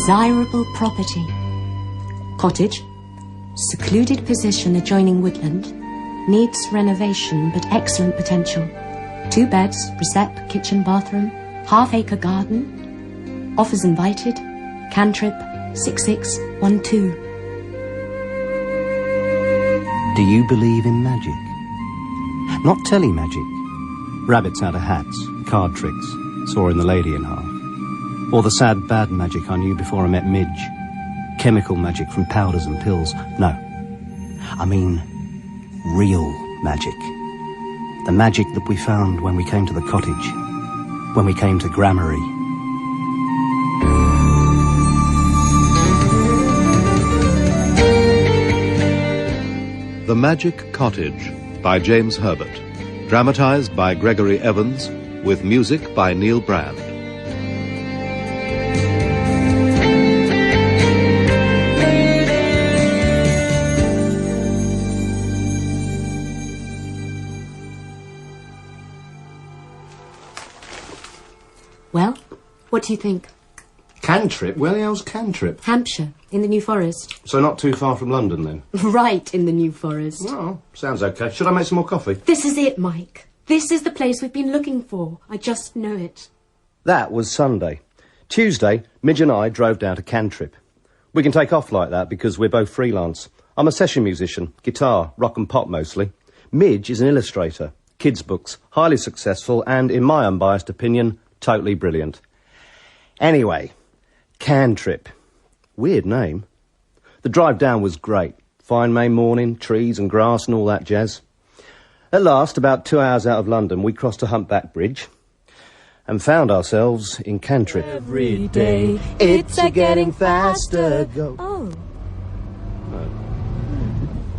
Desirable property. Cottage. Secluded position adjoining woodland. Needs renovation but excellent potential. 2 beds, recep, kitchen, bathroom. Half-acre garden. Offers invited. Cantrip 6612. Do you believe in magic? Not telly-magic. Rabbits out of hats, card tricks, sawing the lady in half. Or the sad bad magic I knew before I met Midge. Chemical magic from powders and pills. No. I mean, real magic. The magic that we found when we came to the cottage. When we came to Gramarye. The Magic Cottage by James Herbert. Dramatised by Gregory Evans, with music by Neil Brand. Well, what do you think? Cantrip? Where the hell's Cantrip? Hampshire, in the New Forest. So not too far from London, then? Right in the New Forest. Oh, sounds okay. Should I make some more coffee? This is it, Mike. This is the place we've been looking for. I just know it. That was Sunday. Tuesday, Midge and I drove down to Cantrip. We can take off like that because we're both freelance. I'm a session musician, guitar, rock and pop mostly. Midge is an illustrator, kids' books, highly successful and, in my unbiased opinion, totally brilliant. Anyway, Cantrip. Weird name. The drive down was great. Fine May morning, trees and grass and all that jazz. At last, about 2 hours out of London, we crossed a humpback bridge and found ourselves in Cantrip. Every day it's a getting faster. Go. Oh.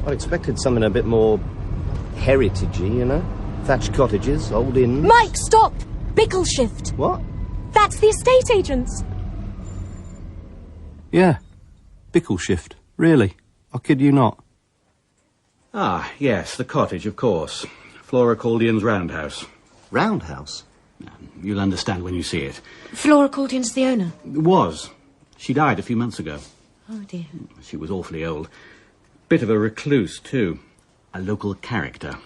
I expected something a bit more heritagey, you know? Thatched cottages, old inns. Mike, stop! Bickleshift. What? That's the estate agents. Yeah, Bickleshift. Really? I kid you not. Ah, yes, the cottage, of course. Flora Caldian's roundhouse. Roundhouse? You'll understand when you see it. Flora Caldian's the owner. Was. She died a few months ago. Oh, dear. She was awfully old. Bit of a recluse, too. A local character.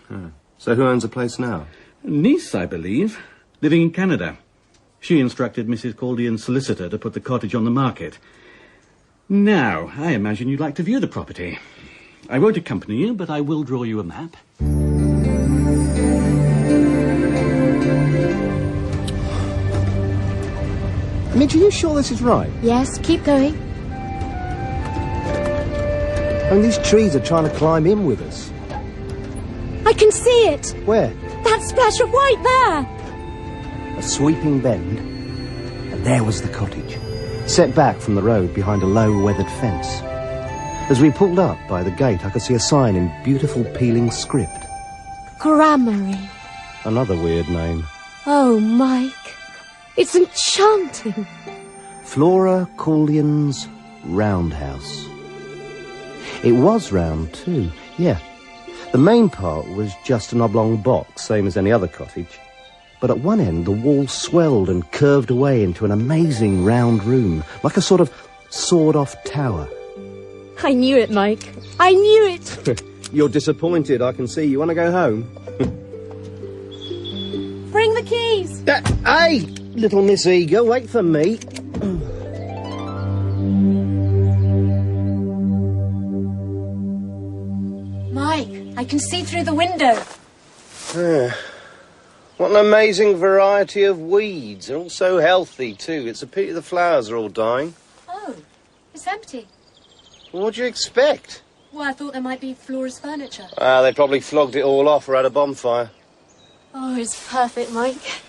So who owns the place now? Niece, I believe. Living in Canada. She instructed Mrs. Caldian's solicitor to put the cottage on the market. Now, I imagine you'd like to view the property. I won't accompany you, but I will draw you a map. Midge, are you sure this is right? Yes, keep going. And these trees are trying to climb in with us. I can see it. Where? That splash of white there. A sweeping bend, and there was the cottage, set back from the road behind a low weathered fence. As we pulled up by the gate, I could see a sign in beautiful peeling script. Gramarye. Another weird name. Oh, Mike. It's enchanting. Flora Caldian's roundhouse. It was round, too, yeah. The main part was just an oblong box, same as any other cottage. But at one end, the wall swelled and curved away into an amazing round room, like a sort of sawed-off tower. I knew it, Mike. I knew it. You're disappointed, I can see. You want to go home? Bring the keys. Hey, little Miss Eager, wait for me. Mike, I can see through the window. What an amazing variety of weeds. They're all so healthy, too. It's a pity the flowers are all dying. Oh, it's empty. Well, what do you expect? Well, I thought there might be Flora's furniture. They probably flogged it all off or had a bonfire. Oh, it's perfect, Mike.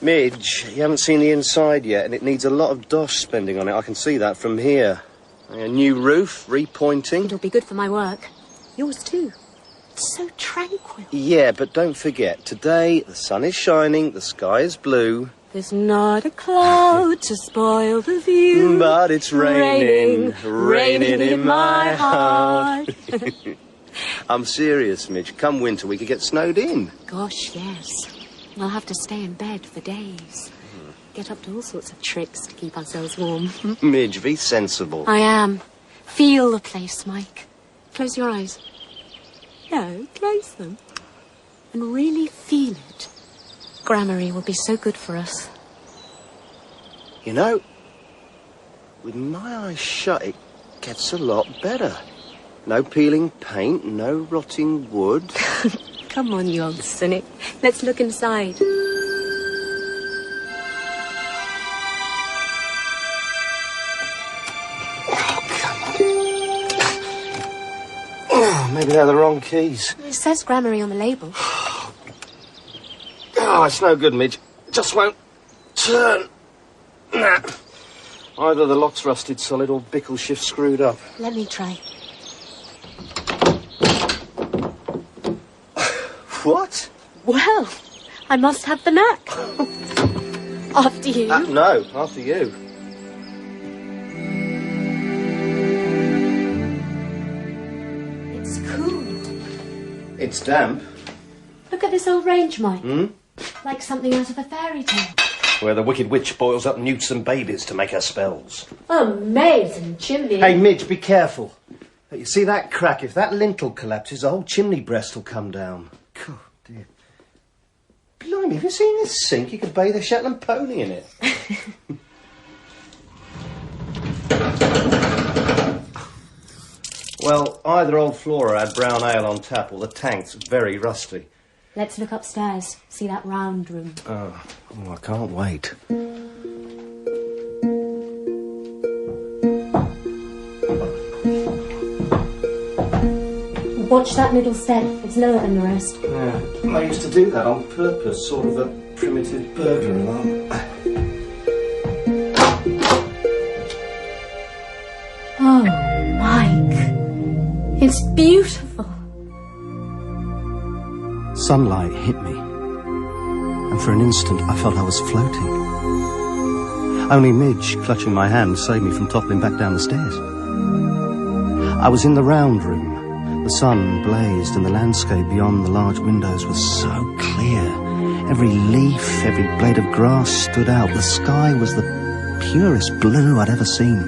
Midge, you haven't seen the inside yet, and it needs a lot of dosh spending on it. I can see that from here. A new roof, repointing. It'll be good for my work. Yours too. It's so tranquil. Yeah, but don't forget, today the sun is shining, the sky is blue. There's not a cloud to spoil the view. But it's raining in my heart. I'm serious, Midge. Come winter, we could get snowed in. Gosh, yes. I'll have to stay in bed for days. get up to all sorts of tricks to keep ourselves warm. Midge, be sensible. I am. Feel the place, Mike. Close your eyes. No, close them. And really feel it. Gramarye will be so good for us. You know, with my eyes shut, it gets a lot better. No peeling paint, no rotting wood. Come on, you old cynic. Let's look inside. Oh, maybe they're the wrong keys. It says Gramarye on the label. Oh, it's no good, Midge. It just won't turn. Nah. Either the lock's rusted solid or Bickleshift screwed up. Let me try. What? Well, I must have the knack. After you. No, after you. It's cool. It's damp. Look at this old range, Mike. Like something out of a fairy tale. Where the Wicked Witch boils up newts and babies to make her spells. Amazing chimney. Hey, Midge, be careful. You see that crack? If that lintel collapses, the whole chimney breast will come down. God, dear. Blimey, have you seen this sink? You could bathe a Shetland pony in it. Well, either old Flora had brown ale on tap or the tank's very rusty. Let's look upstairs. See that round room. Oh, I can't wait. Watch that middle step. It's lower than the rest. Yeah, I used to do that on purpose, sort of a primitive burglar alarm. Oh, Mike. It's beautiful. Sunlight hit me, and for an instant I felt I was floating. Only Midge, clutching my hand, saved me from toppling back down the stairs. I was in the round room. The sun blazed, and the landscape beyond the large windows was so clear. Every leaf, every blade of grass stood out. The sky was the purest blue I'd ever seen.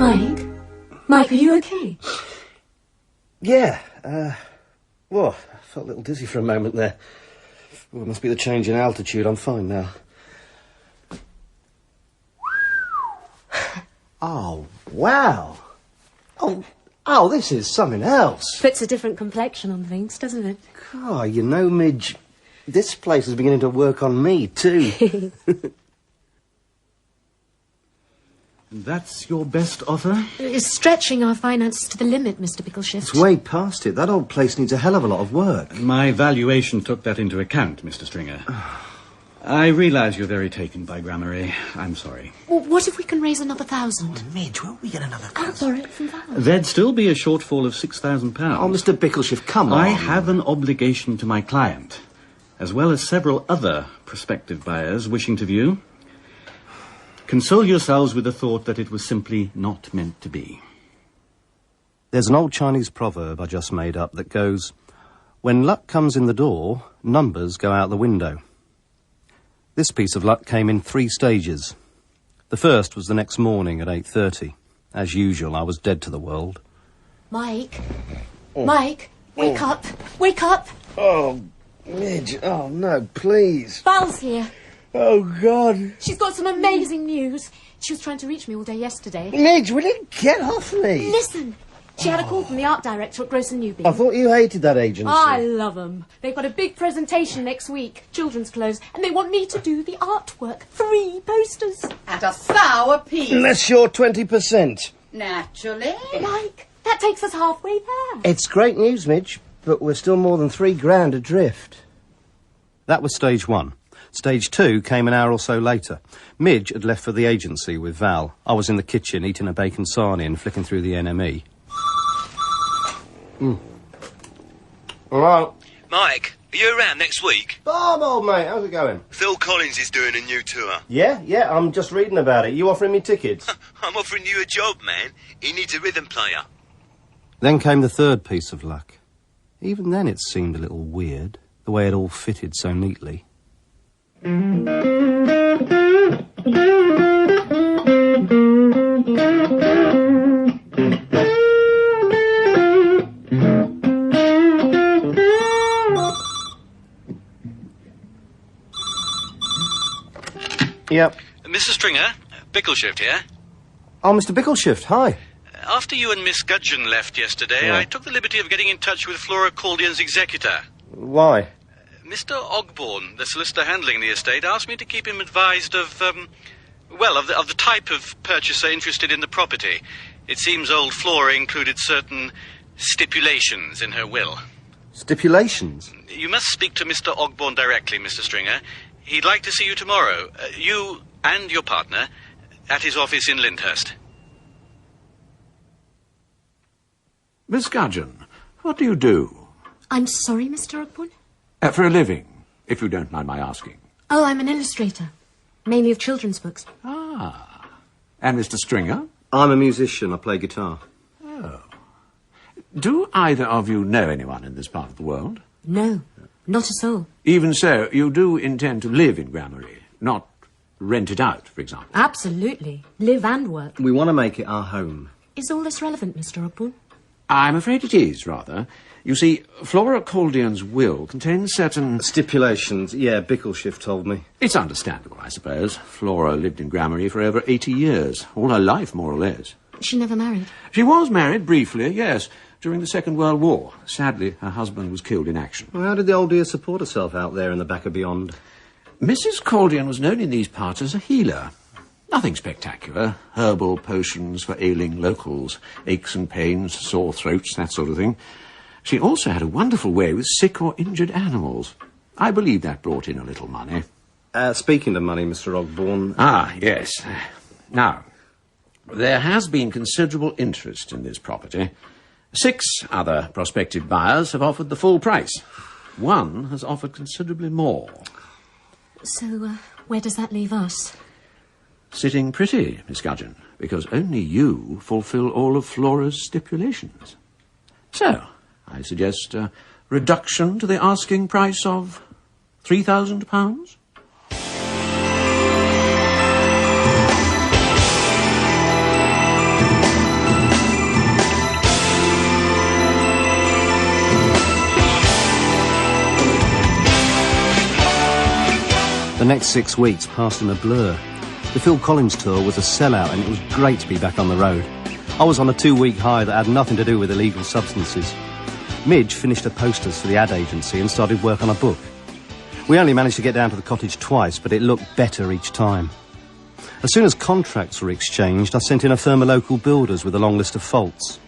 Mike? Mike, are you okay? Yeah, whoa, I felt a little dizzy for a moment there. Oh, it must be the change in altitude. I'm fine now. Oh, wow. Oh, this is something else. Puts a different complexion on things, doesn't it? God, you know, Midge, this place is beginning to work on me, too. That's your best offer? It's stretching our finances to the limit, Mr. Bickleshift. It's way past it. That old place needs a hell of a lot of work. My valuation took that into account, Mr. Stringer. I realise you're very taken by Gramarye. I'm sorry. Well, what if we can raise another 1,000? Midge, where will we get another I'll borrow it from Val. There'd still be a shortfall of £6,000. Oh, Mr. Bickleshift, come on. I have an obligation to my client, as well as several other prospective buyers wishing to view. Console yourselves with the thought that it was simply not meant to be. There's an old Chinese proverb I just made up that goes, when luck comes in the door, numbers go out the window. This piece of luck came in 3 stages. The first was the next morning at 8:30. As usual, I was dead to the world. Mike? Mike, wake up! Wake up! Oh, Midge, oh no, please. Val's here. Oh, God. She's got some amazing news. She was trying to reach me all day yesterday. Midge, will you get off me? Listen! She had a call from the art director at Gross & Newby. I thought you hated that agency. I love them. They've got a big presentation next week, children's clothes, and they want me to do the artwork. 3 posters. At a sour piece. Unless you're 20%. Naturally. Mike, that takes us halfway there. It's great news, Midge, but we're still more than £3,000 adrift. That was stage 1. Stage 2 came an hour or so later. Midge had left for the agency with Val. I was in the kitchen eating a bacon sarnie and flicking through the NME. All right. Mike, are you around next week? Bob, old mate, how's it going? Phil Collins is doing a new tour. Yeah, I'm just reading about it. You offering me tickets? I'm offering you a job, man. He needs a rhythm player. Then came the third piece of luck. Even then it seemed a little weird, the way it all fitted so neatly. Yep. Mr. Stringer, Bickleshift here. Oh, Mr. Bickleshift, hi. After you and Miss Gudgeon left yesterday, Yeah. I took the liberty of getting in touch with Flora Caldian's executor. Why? Mr. Ogborne, the solicitor handling the estate, asked me to keep him advised of, of the type of purchaser interested in the property. It seems old Flora included certain stipulations in her will. Stipulations? You must speak to Mr. Ogborne directly, Mr. Stringer. He'd like to see you tomorrow, you and your partner, at his office in Lyndhurst. Miss Gudgeon, what do you do? I'm sorry, Mr. Ogborne? For a living, if you don't mind my asking. Oh, I'm an illustrator. Mainly of children's books. Ah. And Mr. Stringer? I'm a musician. I play guitar. Oh. Do either of you know anyone in this part of the world? No, not a soul. Even so, you do intend to live in Gramarye, not rent it out, for example. Absolutely. Live and work. We want to make it our home. Is all this relevant, Mr. Ogborne? I'm afraid it is, rather. You see, Flora Caldian's will contains certain... Stipulations, yeah, Bickleshift told me. It's understandable, I suppose. Flora lived in Gramarye for over 80 years. All her life, more or less. She never married. She was married, briefly, yes, during the Second World War. Sadly, her husband was killed in action. Well, how did the old dear support herself out there in the back of beyond? Mrs. Caldian was known in these parts as a healer. Nothing spectacular. Herbal potions for ailing locals, aches and pains, sore throats, that sort of thing. She also had a wonderful way with sick or injured animals. I believe that brought in a little money. Speaking of money, Mr. Ogborne... Ah, yes. Now, there has been considerable interest in this property. 6 other prospective buyers have offered the full price. One has offered considerably more. So, where does that leave us? Sitting pretty, Miss Gudgeon, because only you fulfil all of Flora's stipulations. So, I suggest a reduction to the asking price of £3,000. The next 6 weeks passed in a blur. The Phil Collins tour was a sellout and it was great to be back on the road. I was on a 2-week high that had nothing to do with illegal substances. Midge finished her posters for the ad agency and started work on a book. We only managed to get down to the cottage twice, but it looked better each time. As soon as contracts were exchanged, I sent in a firm of local builders with a long list of faults.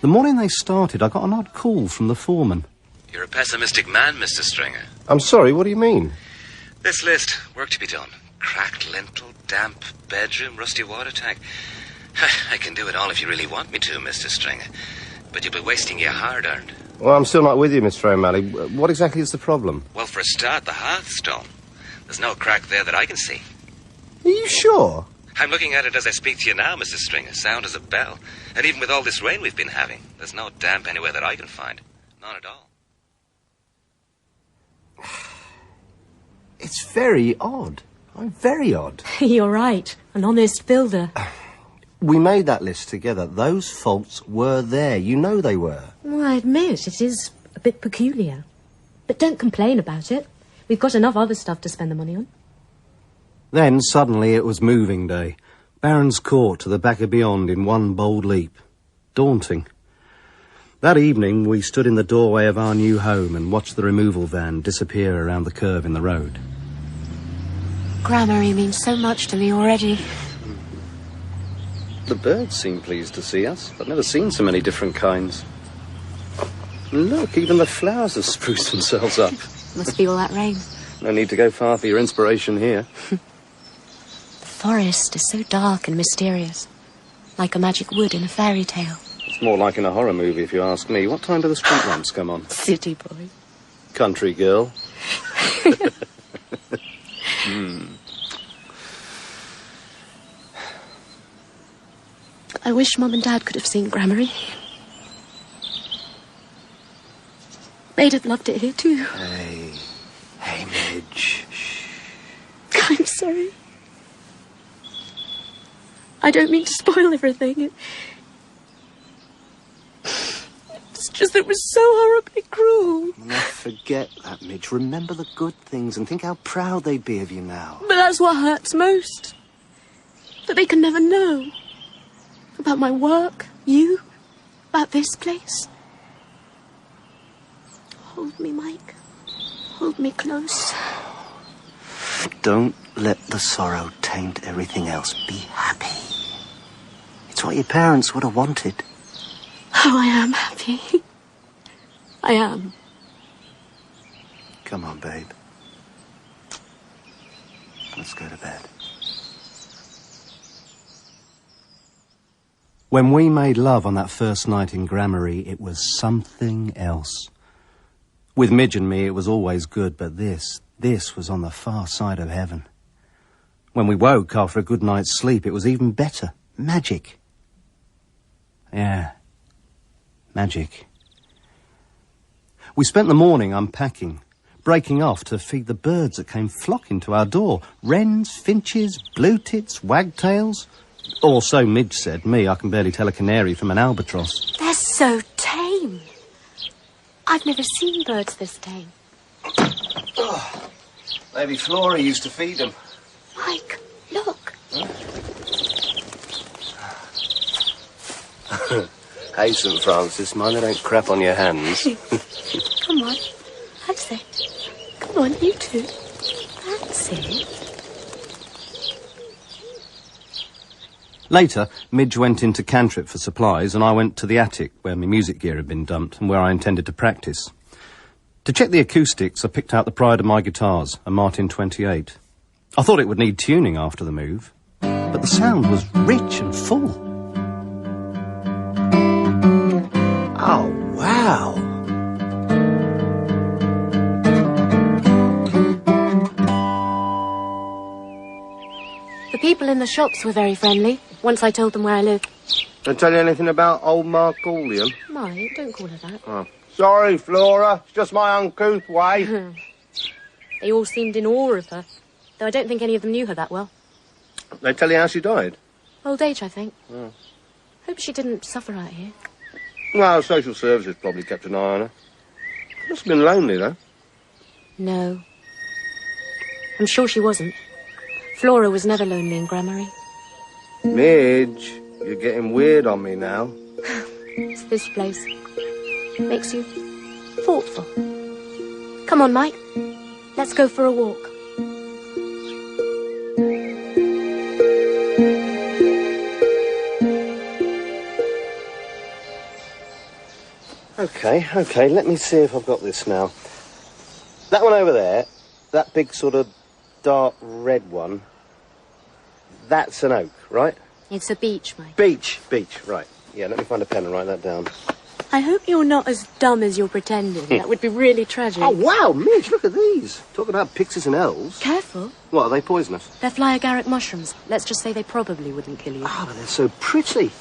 The morning they started, I got an odd call from the foreman. You're a pessimistic man, Mr. Stringer. I'm sorry, what do you mean? This list, work to be done. Cracked lintel, damp bedroom, rusty water tank. I can do it all if you really want me to, Mr. Stringer. But you'll be wasting your hard-earned. Well, I'm still not with you, Mr. O'Malley. What exactly is the problem? Well, for a start, the hearthstone. There's no crack there that I can see. Are you sure? I'm looking at it as I speak to you now, Mr. Stringer. Sound as a bell. And even with all this rain we've been having, there's no damp anywhere that I can find. None at all. It's very odd. Very odd. You're right. An honest builder. We made that list together. Those faults were there. You know they were. Well, I admit it is a bit peculiar. But don't complain about it. We've got enough other stuff to spend the money on. Then, suddenly, it was moving day. Baron's Court to the back of beyond in one bold leap. Daunting. That evening, we stood in the doorway of our new home and watched the removal van disappear around the curve in the road. Gramarye means so much to me already. The birds seem pleased to see us. I've never seen so many different kinds. Look, even the flowers have spruced themselves up. Must be all that rain. No need to go far for your inspiration here. The forest is so dark and mysterious. Like a magic wood in a fairy tale. It's more like in a horror movie, if you ask me. What time do the street lamps come on? City boy. Country girl. I wish Mum and Dad could have seen Gramarye. They'd have loved it here too. Hey, Midge. Shh. sorry. I don't mean to spoil everything. It's just that it was so horribly cruel. Now forget that, Midge. Remember the good things and think how proud they'd be of you now. But that's what hurts most. That they can never know. About my work, you, about this place. Hold me, Mike. Hold me close. Don't let the sorrow taint everything else. Be happy. It's what your parents would have wanted. Oh, I am happy. I am. Come on, babe. Let's go to bed. When we made love on that first night in Gramarye, it was something else. With Midge and me, it was always good, but this was on the far side of heaven. When we woke after a good night's sleep, it was even better. Magic. Yeah. Magic. We spent the morning unpacking, breaking off to feed the birds that came flocking to our door. Wrens, finches, blue tits, wagtails. Or so Midge said. Me, I can barely tell a canary from an albatross. They're so tame. I've never seen birds this tame. Oh, maybe Flora used to feed them. Mike, look. Hey, St. Francis, mind they don't crap on your hands. Come on. That's it. Come on, you two. That's it. Later, Midge went into Cantrip for supplies and I went to the attic where my music gear had been dumped and where I intended to practice. To check the acoustics, I picked out the pride of my guitars, a Martin 28. I thought it would need tuning after the move, but the sound was rich and full. Oh, wow. The people in the shops were very friendly, once I told them where I lived. Don't tell you anything about old Marcolian? Mike, don't call her that. Oh. Sorry, Flora. It's just my uncouth way. They all seemed in awe of her, though I don't think any of them knew her that well. They tell you how she died? Old age, I think. Oh. Hope she didn't suffer out here. Well, social services probably kept an eye on her. Must have been lonely, though. No. I'm sure she wasn't. Flora was never lonely in Gramarye. Midge, you're getting weird on me now. It's this place. Makes you thoughtful. Come on, Mike. Let's go for a walk. Okay, let me see if I've got this now. That one over there, that big sort of dark red one, that's an oak, right? It's a beech, Mike. Beech, right. Yeah, let me find a pen and write that down. I hope you're not as dumb as you're pretending. That would be really tragic. Oh, wow, Midge, look at these. Talk about pixies and elves. Careful. What, are they poisonous? They're fly agaric mushrooms. Let's just say they probably wouldn't kill you. Ah, but they're so pretty.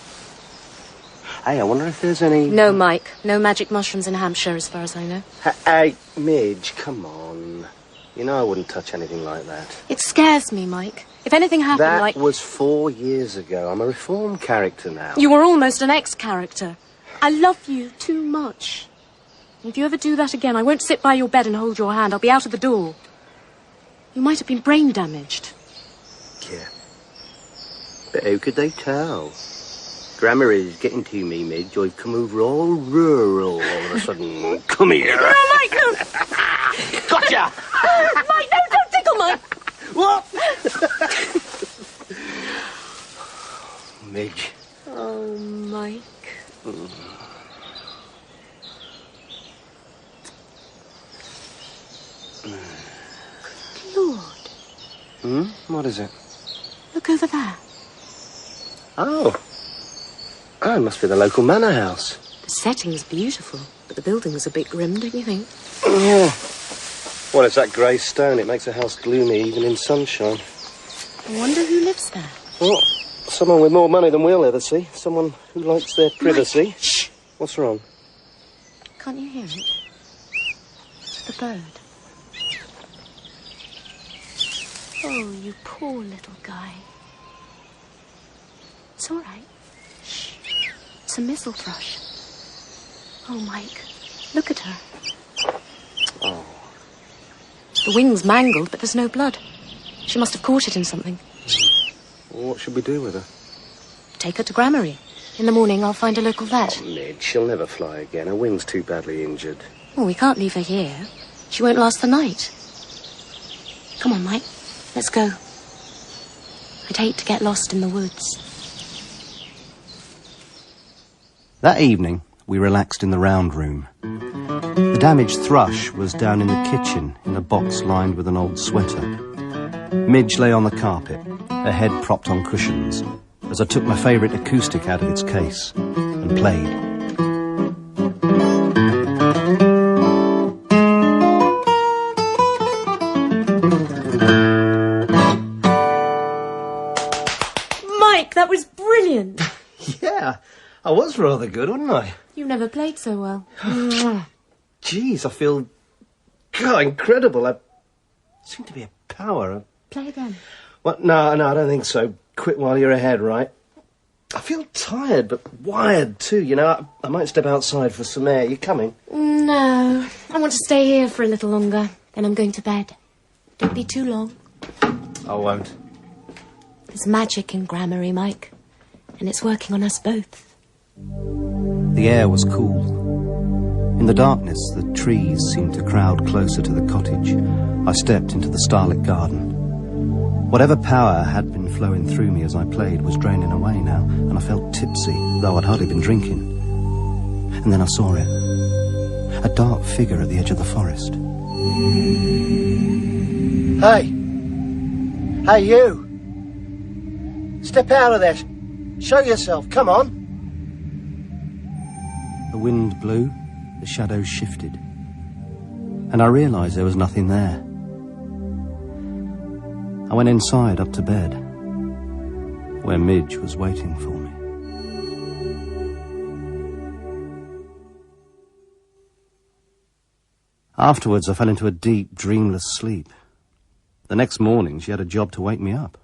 Hey, I wonder if there's any... No, Mike. No magic mushrooms in Hampshire, as far as I know. Hey, Midge, come on. You know I wouldn't touch anything like that. It scares me, Mike. If anything happened, That was 4 years ago. I'm a reformed character now. You were almost an ex-character. I love you too much. If you ever do that again, I won't sit by your bed and hold your hand. I'll be out of the door. You might have been brain damaged. Yeah. But how could they tell? Gramarye's getting to me, Midge. I've come over all rural all of a sudden. Come here. Oh, Mike, no! Gotcha! Mike, no, don't tickle Mike! What? Midge. Oh, Mike. Good Lord. What is it? Look over there. Oh, it must be the local manor house. The setting's beautiful, but the building's a bit grim, don't you think? Yeah. Well, it's that grey stone. It makes a house gloomy even in sunshine. I wonder who lives there. Well, someone with more money than we'll ever see. Someone who likes their privacy. Mike, shh! What's wrong? Can't you hear it? The bird. Oh, you poor little guy. It's all right. Shh. It's a missel thrush. Oh, Mike, look at her. Oh. The wing's mangled, but there's no blood. She must have caught it in something. Well, what should we do with her? Take her to Grammary. In the morning, I'll find a local vet. Oh, Midge, she'll never fly again. Her wing's too badly injured. Well, we can't leave her here. She won't last the night. Come on, Mike. Let's go. I'd hate to get lost in the woods. That evening, we relaxed in the round room. The damaged thrush was down in the kitchen in a box lined with an old sweater. Midge lay on the carpet, her head propped on cushions, as I took my favourite acoustic out of its case and played. Mike, that was brilliant. Yeah, I was rather good, wasn't I? You never played so well. Jeez, I feel... God, incredible. I seem to be a power. Play again. Well, no, I don't think so. Quit while you're ahead, right? I feel tired, but wired too, you know. I might step outside for some air. You coming? No, I want to stay here for a little longer. Then I'm going to bed. Don't be too long. I won't. There's magic in Grammary, Mike. And it's working on us both. The air was cool. In the darkness, the trees seemed to crowd closer to the cottage. I stepped into the starlit garden. Whatever power had been flowing through me as I played was draining away now, and I felt tipsy, though I'd hardly been drinking. And then I saw it. A dark figure at the edge of the forest. Hey! Hey, you! Step out of there! Show yourself, come on! The wind blew, the shadows shifted, and I realised there was nothing there. I went inside up to bed, where Midge was waiting for me. Afterwards, I fell into a deep, dreamless sleep. The next morning, she had a job to wake me up.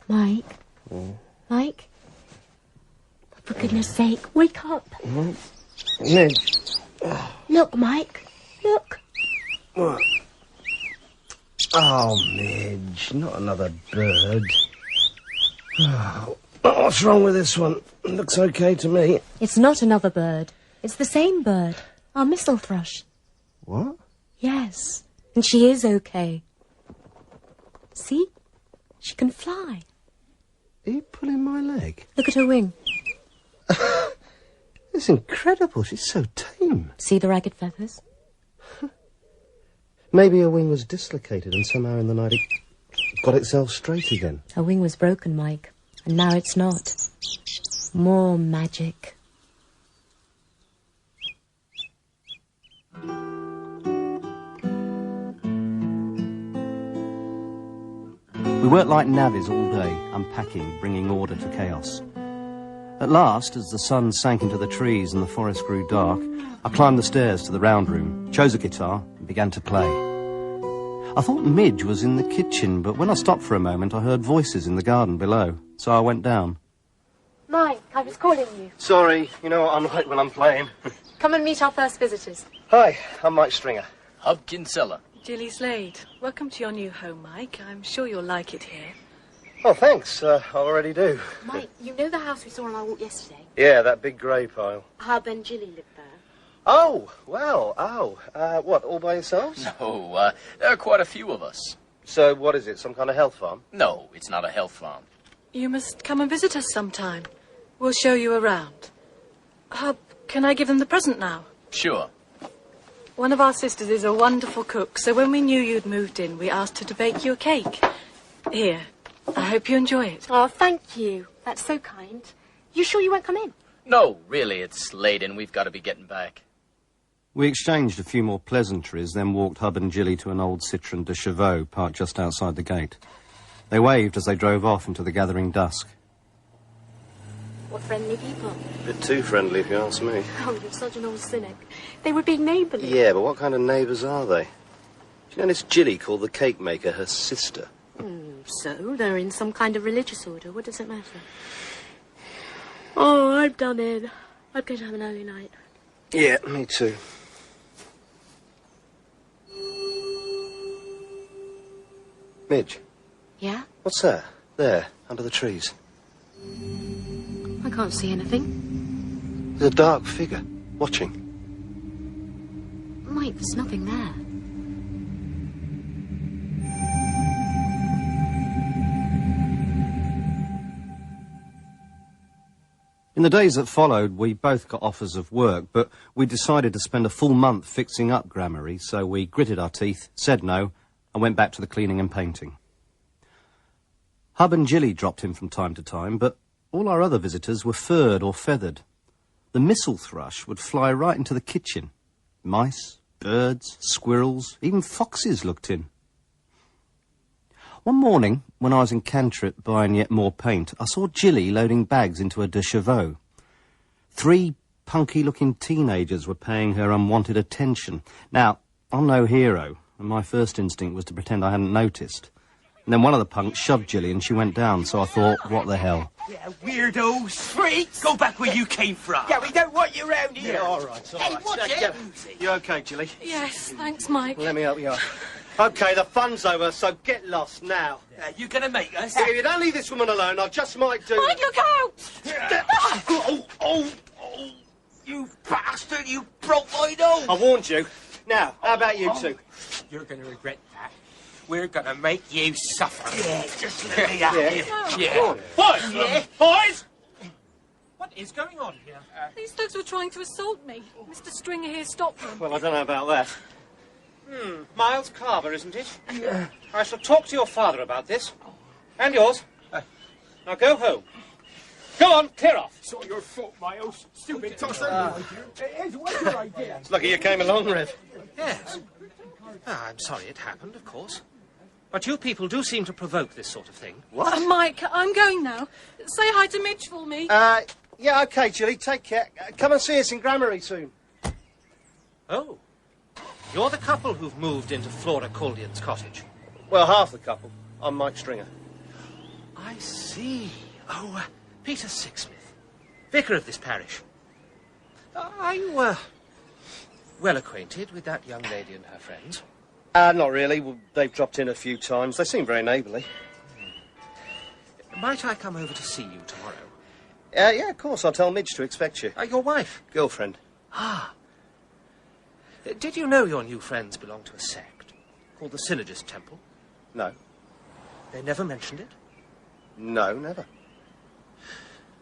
Mike? Mike? For goodness sake, wake up. Midge. Look, Mike. Look. What? Oh, Midge, not another bird. Oh, what's wrong with this one? It looks okay to me. It's not another bird. It's the same bird. Our missel thrush. What? Yes. And she is okay. See? She can fly. Are you pulling my leg? Look at her wing. It's incredible. She's so tame. See the ragged feathers? Maybe her wing was dislocated and somehow in the night it got itself straight again. Her wing was broken, Mike. And now it's not. More magic. We worked like navvies all day, unpacking, bringing order to chaos. At last, as the sun sank into the trees and the forest grew dark, I climbed the stairs to the round room, chose a guitar, and began to play. I thought Midge was in the kitchen, but when I stopped for a moment, I heard voices in the garden below, so I went down. Mike, I was calling you. Sorry, you know what I'm like when I'm playing. Come and meet our first visitors. Hi, I'm Mike Stringer. Hub Kinsella. Gilly Slade, welcome to your new home, Mike. I'm sure you'll like it here. Oh, thanks. I already do. Mike, you know the house we saw on our walk yesterday? Yeah, that big grey pile. Hub and Gilly lived there. Oh, well, what, all by yourselves? No, there are quite a few of us. So what is it, some kind of health farm? No, it's not a health farm. You must come and visit us sometime. We'll show you around. Hub, can I give them the present now? Sure. One of our sisters is a wonderful cook, so when we knew you'd moved in, we asked her to bake you a cake. Here, I hope you enjoy it. Oh, thank you. That's so kind. You sure you won't come in? No, really, it's late and we've got to be getting back. We exchanged a few more pleasantries, then walked Hub and Gilly to an old Citroën de Chevaux parked just outside the gate. They waved as they drove off into the gathering dusk. What friendly people. A bit too friendly, if you ask me. Oh, you're such an old cynic. They were being neighbourly. Yeah, but what kind of neighbours are they? you know this Jilly called the cake maker her sister? So, they're in some kind of religious order. What does it matter? Oh, I'm done in. I'm going to have an early night. Yeah, me too. Midge. Yeah? What's that? There, under the trees. I can't see anything. There's a dark figure, watching. Mike, there's nothing there. In the days that followed, we both got offers of work, but we decided to spend a full month fixing up Gramarye, so we gritted our teeth, said no, and went back to the cleaning and painting. Hub and Jilly dropped in from time to time, but all our other visitors were furred or feathered. The missel thrush would fly right into the kitchen. Mice, birds, squirrels, even foxes looked in. One morning, when I was in Cantrip buying yet more paint, I saw Jilly loading bags into a de chevaux. 3 punky-looking teenagers were paying her unwanted attention. Now, I'm no hero, and my first instinct was to pretend I hadn't noticed. And then one of the punks shoved Jilly and she went down, so I thought, what the hell? Yeah, weirdos. Freaks. Go back where you came from. Yeah, we don't want you around here. Yeah, all right, all right. Hey, watch it. You okay, Jilly? Yes, thanks, Mike. Let me help you out. Okay, the fun's over, so get lost now. You gonna make us? If you don't leave this woman alone, I just might do... Mike, look out! Oh, you bastard, you broke my nose. I warned you. Now, how about you two? You're gonna regret that. We're gonna make you suffer. Yeah, just let me out here. Yeah. Boys! Yeah. Boys! What is going on here? These thugs were trying to assault me. Mr. Stringer here stopped them. Well, I don't know about that. Miles Carver, isn't it? Yeah. I shall talk to your father about this. And yours. Now go home. Go on, clear off. It's all your fault, Miles. Stupid tosser. It was your idea. It's lucky you came along, Rev. Yes. I'm sorry it happened, of course. But you people do seem to provoke this sort of thing. What? Mike, I'm going now. Say hi to Midge for me. Yeah, OK, Jilly, take care. Come and see us in Gramarye soon. Oh. You're the couple who've moved into Flora Caldeon's cottage. Well, half the couple. I'm Mike Stringer. I see. Oh, Peter Sixsmith, vicar of this parish. Are you, well acquainted with that young lady and her friends? Not really. Well, they've dropped in a few times. They seem very neighbourly. Might I come over to see you tomorrow? Yeah, of course. I'll tell Midge to expect you. Your wife? Girlfriend. Ah. Did you know your new friends belong to a sect called the Synergist Temple? No. They never mentioned it? No, never.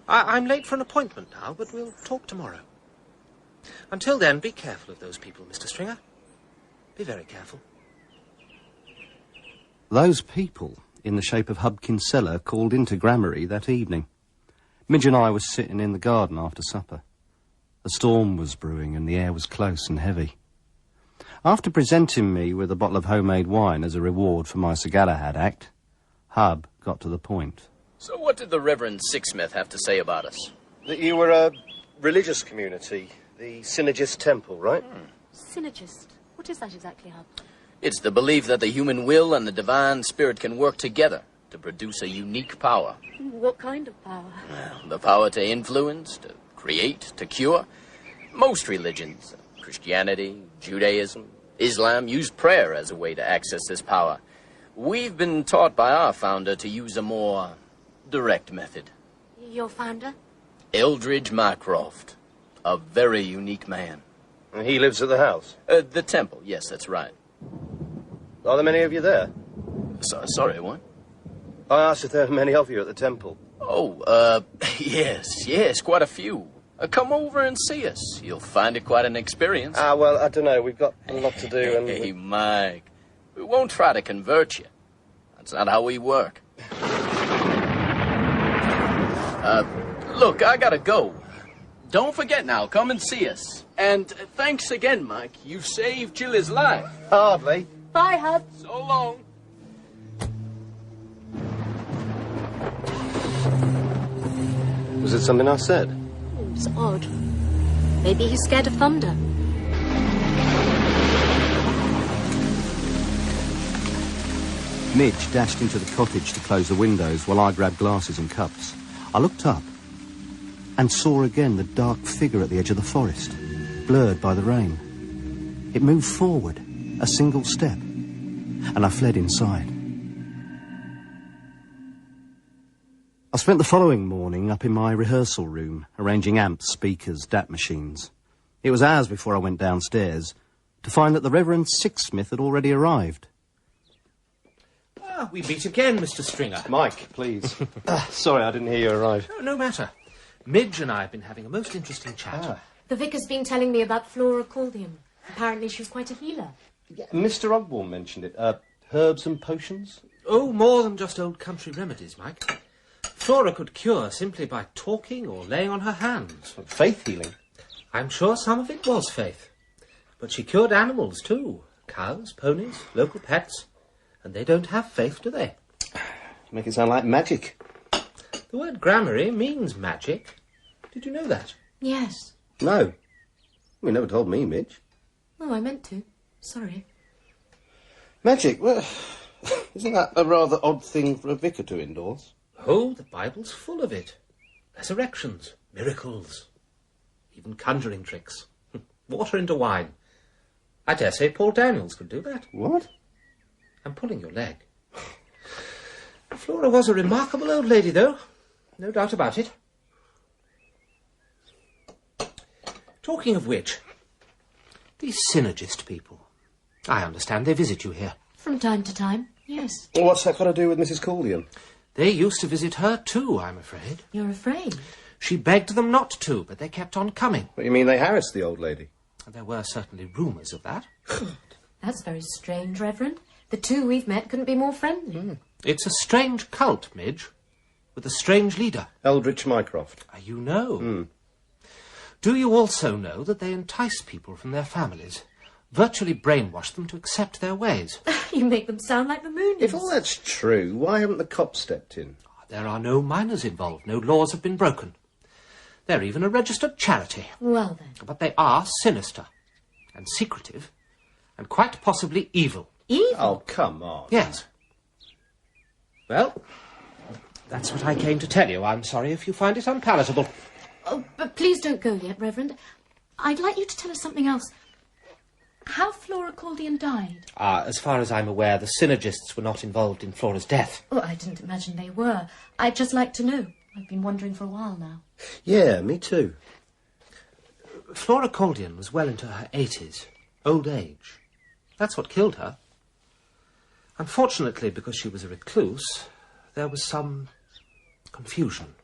I'm late for an appointment now, but we'll talk tomorrow. Until then, be careful of those people, Mr. Stringer. Be very careful. Those people, in the shape of Hub Kinsella, called into Gramarye that evening. Midge and I were sitting in the garden after supper. A storm was brewing and the air was close and heavy. After presenting me with a bottle of homemade wine as a reward for my Sir Galahad act, Hub got to the point. So what did the Reverend Sixsmith have to say about us? That you were a religious community, the Synergist Temple, right? Synergist? What is that exactly, Hub? It's the belief that the human will and the divine spirit can work together to produce a unique power. What kind of power? Well, the power to influence, to create, to cure. Most religions, Christianity, Judaism, Islam, use prayer as a way to access this power. We've been taught by our founder to use a more direct method. Your founder? Eldridge Mycroft, a very unique man. And he lives at the house? The temple, yes, that's right. Are there many of you there? Sorry, what? I asked if there were many of you at the temple. Oh, yes, quite a few. Come over and see us. You'll find it quite an experience. Well, I don't know. We've got a lot to do and... Hey, Mike, we won't try to convert you. That's not how we work. Look, I gotta go. Don't forget now, come and see us. And thanks again, Mike. You've saved Jilly's life. Hardly. Bye, Hub. So long. Was it something I said? It's odd. Maybe he's scared of thunder. Midge dashed into the cottage to close the windows while I grabbed glasses and cups. I looked up and saw again the dark figure at the edge of the forest, blurred by the rain. It moved forward, a single step, and I fled inside. I spent the following morning up in my rehearsal room, arranging amps, speakers, DAT machines. It was hours before I went downstairs to find that the Reverend Sixsmith had already arrived. Ah, we meet again, Mr. Stringer. Mike, please. Sorry, I didn't hear you arrive. No matter. Midge and I have been having a most interesting chat. The vicar's been telling me about Flora Caldium. Apparently she was quite a healer. Yeah, Mr. Ogborn mentioned it. Herbs and potions? Oh, more than just old country remedies, Mike. Flora could cure simply by talking or laying on her hands. Faith healing? I'm sure some of it was faith. But she cured animals, too. Cows, ponies, local pets. And they don't have faith, do they? Make it sound like magic. The word gramarye means magic. Did you know that? Yes. No. You never told me, Midge. Oh, I meant to. Sorry. Magic? Well, isn't that a rather odd thing for a vicar to endorse? Oh, the Bible's full of it. Resurrections, miracles, even conjuring tricks. Water into wine. I dare say Paul Daniels could do that. What? I'm pulling your leg. Flora was a remarkable old lady, though. No doubt about it. Talking of which, these synergist people, I understand they visit you here. From time to time, yes. Well, what's that got to do with Mrs. Caldium? They used to visit her too, I'm afraid. You're afraid? She begged them not to, but they kept on coming. What, you mean they harassed the old lady? There were certainly rumours of that. That's very strange, Reverend. The two we've met couldn't be more friendly. It's a strange cult, Midge, with a strange leader. Eldritch Mycroft. You know. Do you also know that they entice people from their families, virtually brainwash them to accept their ways? You make them sound like the Moonies. If all that's true, why haven't the cops stepped in? There are no minors involved. No laws have been broken. They're even a registered charity. Well, then. But they are sinister and secretive and quite possibly evil. Evil? Oh, come on. Yes. Well, that's what I came to tell you. I'm sorry if you find it unpalatable. Oh, but please don't go yet, Reverend. I'd like you to tell us something else. How Flora Caldium died. As far as I'm aware, the synergists were not involved in Flora's death. Oh, I didn't imagine they were. I'd just like to know. I've been wondering for a while now. Yeah, me too. Flora Caldium was well into her 80s. Old age. That's what killed her. Unfortunately, because she was a recluse, there was some confusion.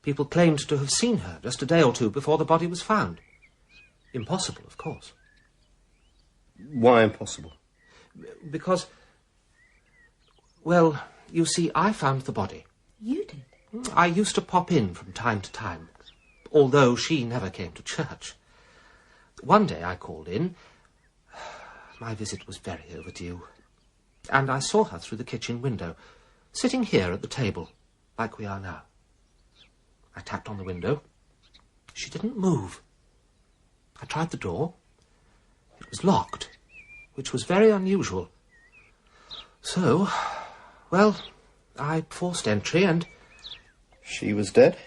People claimed to have seen her just a day or two before the body was found. Impossible, of course. Why impossible? Because, well, you see, I found the body. You did? I used to pop in from time to time, although she never came to church. One day I called in. My visit was very overdue. And I saw her through the kitchen window, sitting here at the table, like we are now. I tapped on the window. She didn't move. I tried the door. It was locked, which was very unusual. So, well, I forced entry and... She was dead?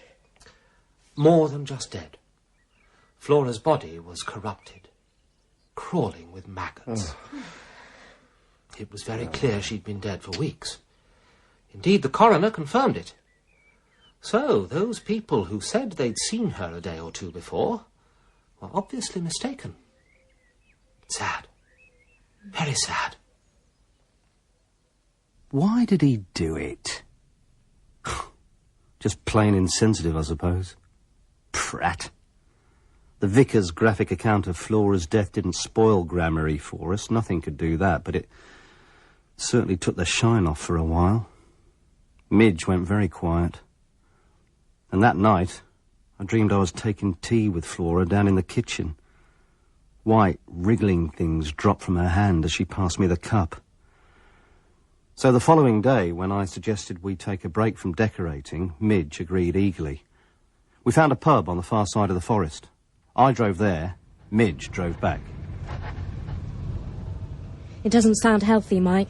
More than just dead. Flora's body was corrupted, crawling with maggots. Oh. It was very clear she'd been dead for weeks. Indeed, the coroner confirmed it. So, those people who said they'd seen her a day or two before were obviously mistaken. Sad. Very sad. Why did he do it? Just plain insensitive, I suppose. Prat. The vicar's graphic account of Flora's death didn't spoil Gramarye for us. Nothing could do that, but it certainly took the shine off for a while. Midge went very quiet. And that night, I dreamed I was taking tea with Flora down in the kitchen. White, wriggling things dropped from her hand as she passed me the cup. So the following day, when I suggested we take a break from decorating, Midge agreed eagerly. We found a pub on the far side of the forest. I drove there, Midge drove back. It doesn't sound healthy, Mike.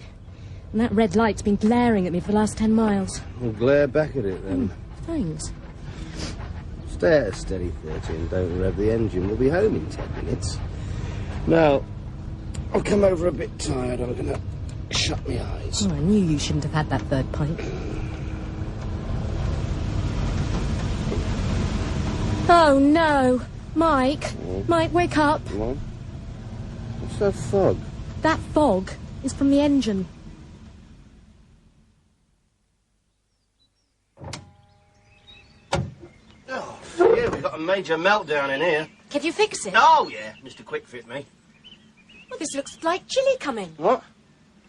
And that red light's been glaring at me for the last 10 miles. We'll glare back at it, then. Thanks. Stay at a steady 30 and don't rev the engine. We'll be home in 10 minutes. Now, I'll come over a bit tired. I'm going to shut my eyes. Oh, I knew you shouldn't have had that third pint. Oh, no. Mike. Mike, wake up. What? What's that fog? That fog is from the engine. Oh, yeah, we've got a major meltdown in here. Can you fix it? Oh, yeah, Mr. Quickfit me. Well, this looks like Chilly coming. What?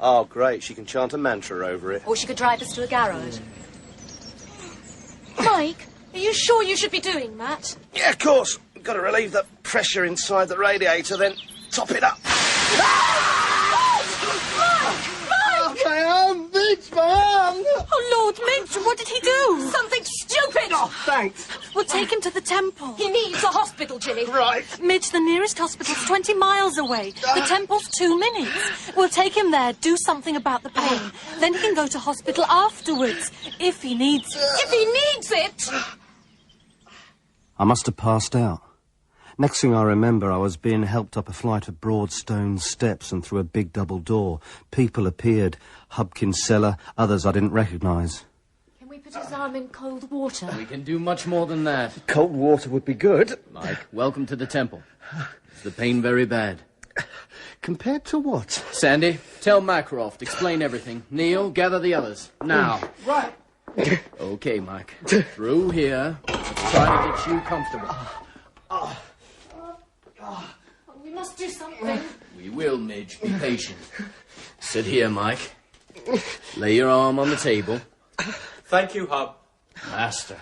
Oh, great, she can chant a mantra over it. Or she could drive us to a garage. Mike, are you sure you should be doing that? Yeah, of course. We've got to relieve the pressure inside the radiator, then top it up. Mike! My arm, Mitch, my arm! Oh, Lord, Mitch, what did he do? Something stupid! Oh, thanks. We'll take him to the temple. He needs a hospital, Chilly. Right. Midge, the nearest hospital's 20 miles away. The temple's 2 minutes. We'll take him there, do something about the pain. Then he can go to hospital afterwards, if he needs it. If he needs it! I must have passed out. Next thing I remember, I was being helped up a flight of broad stone steps and through a big double door. People appeared. Hubkins' cellar, others I didn't recognise. Can we put his arm in cold water? We can do much more than that. Cold water would be good. Mike, welcome to the temple. Is the pain very bad? Compared to what? Sandy, tell Macroft, explain everything. Neil, gather the others. Now. Right. Okay, Mike. Through here. Let's try to get you comfortable. We must do something. We will, Midge. Be patient. Sit here, Mike. Lay your arm on the table. Thank you, Hub. Master.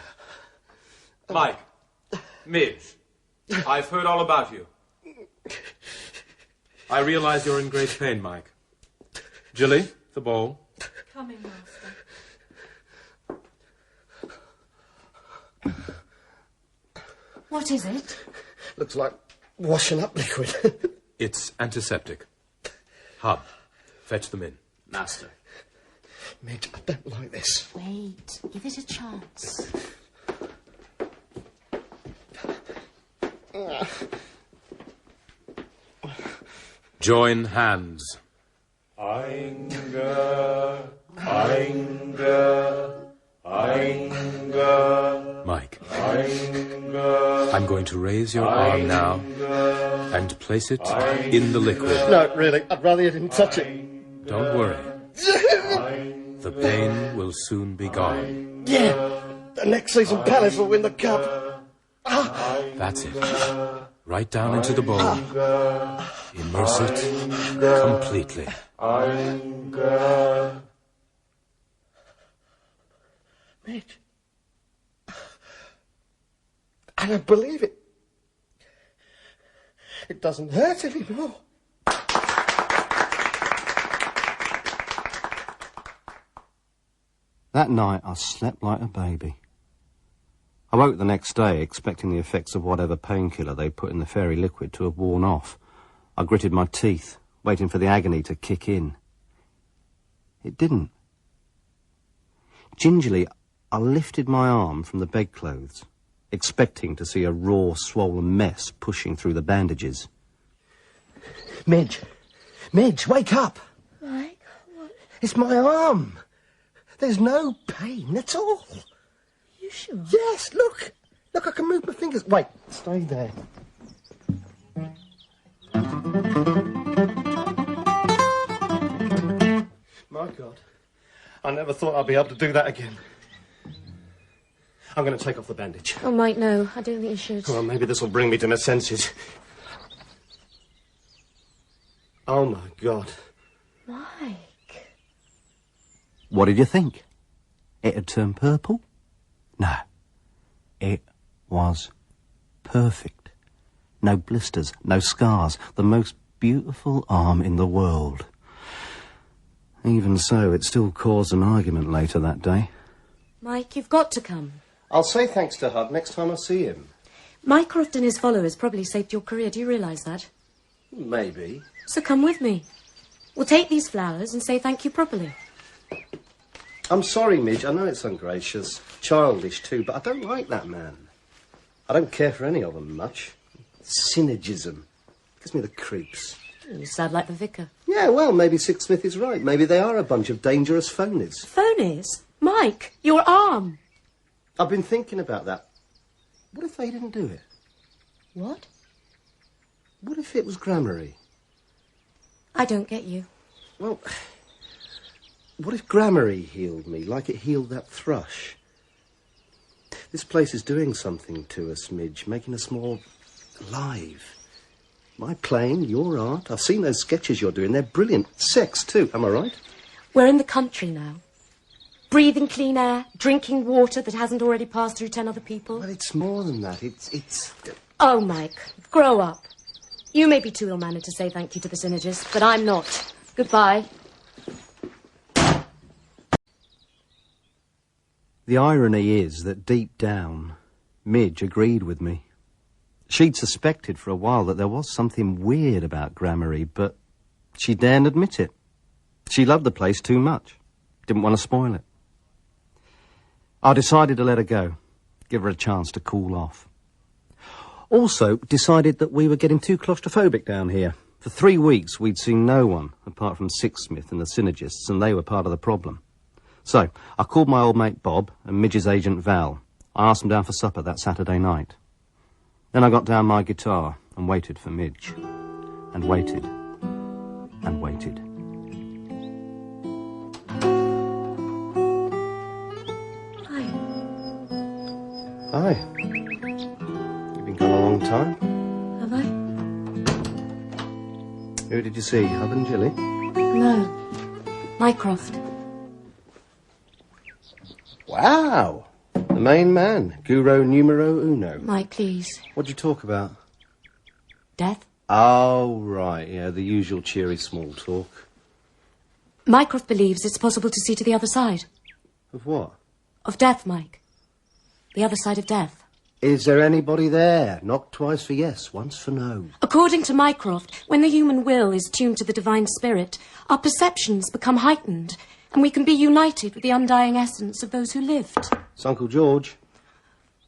Mike. Midge. I've heard all about you. I realize you're in great pain, Mike. Jilly, the bowl. Coming, Master. What is it? Looks like washing up liquid. It's antiseptic. Hub, fetch them in. Master. Midge, I don't like this. Wait, give it a chance. Join hands. Mike. I'm going to raise your arm now and place it in the liquid. No, really, I'd rather you didn't touch it. Don't worry. The pain will soon be gone. Yeah, the next season Palace will win the cup. That's it. Right down into the bowl. Immerse it completely. Mitch, I don't believe it. It doesn't hurt anymore. That night I slept like a baby. I woke the next day expecting the effects of whatever painkiller they put in the fairy liquid to have worn off. I gritted my teeth, waiting for the agony to kick in. It didn't. Gingerly, I lifted my arm from the bedclothes, expecting to see a raw, swollen mess pushing through the bandages. Midge! Midge, wake up! Mike, what? It's my arm! There's no pain at all. You sure? Yes, look! Look, I can move my fingers. Wait, stay there. My God, I never thought I'd be able to do that again. I'm going to take off the bandage. Oh, Mike, no, I don't think you should. Well, maybe this will bring me to my senses. Oh, my God. Mike. What did you think? It had turned purple? No. It was perfect. No blisters, no scars. The most beautiful arm in the world. Even so, it still caused an argument later that day. Mike, you've got to come. I'll say thanks to Hub next time I see him. Mycroft and his followers probably saved your career. Do you realise that? Maybe. So come with me. We'll take these flowers and say thank you properly. I'm sorry, Midge. I know it's ungracious, childish too, but I don't like that man. I don't care for any of them much. Synergism. Gives me the creeps. You sound like the vicar. Yeah, well, maybe Sixsmith is right. Maybe they are a bunch of dangerous phonies. Phonies? Mike, your arm. I've been thinking about that. What if they didn't do it? What? What if it was Gramarye? I don't get you. Well, what if Gramarye healed me like it healed that thrush? This place is doing something to us, Midge, making us more alive. My playing, your art. I've seen those sketches you're doing. They're brilliant. Sex, too. Am I right? We're in the country now. Breathing clean air, drinking water that hasn't already passed through 10 other people. Well, it's more than that. It's... Oh, Mike, grow up. You may be too ill-mannered to say thank you to the synergists, but I'm not. Goodbye. The irony is that deep down, Midge agreed with me. She'd suspected for a while that there was something weird about Gramarye, but she daren't admit it. She loved the place too much. Didn't want to spoil it. I decided to let her go, give her a chance to cool off. Also decided that we were getting too claustrophobic down here. For 3 weeks we'd seen no one apart from Sixsmith and the synergists, and they were part of the problem. So I called my old mate Bob and Midge's agent Val. I asked them down for supper that Saturday night. Then I got down my guitar and waited for Midge. And waited. And waited. Hi. You've been gone a long time. Have I? Who did you see, Hub and Jilly? No. Mycroft. Wow. The main man. Guru numero uno. Mike, please. What'd you talk about? Death? Oh, right. Yeah, the usual cheery small talk. Mycroft believes it's possible to see to the other side. Of what? Of death, Mike. The other side of death. Is there anybody there? Knock twice for yes, once for no. According to Mycroft, when the human will is tuned to the divine spirit, our perceptions become heightened, and we can be united with the undying essence of those who lived. It's Uncle George.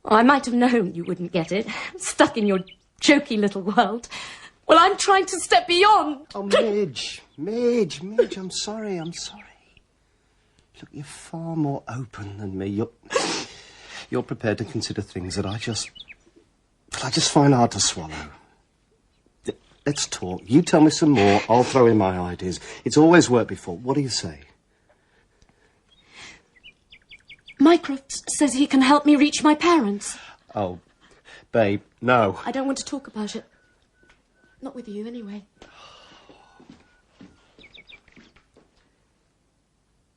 Oh, I might have known you wouldn't get it. Stuck in your jokey little world. Well, I'm trying to step beyond. Oh, Midge, I'm sorry. Look, you're far more open than me. You're prepared to consider things that I just find hard to swallow. Let's talk. You tell me some more. I'll throw in my ideas. It's always worked before. What do you say? Mycroft says he can help me reach my parents. Oh, babe, no. I don't want to talk about it. Not with you, anyway.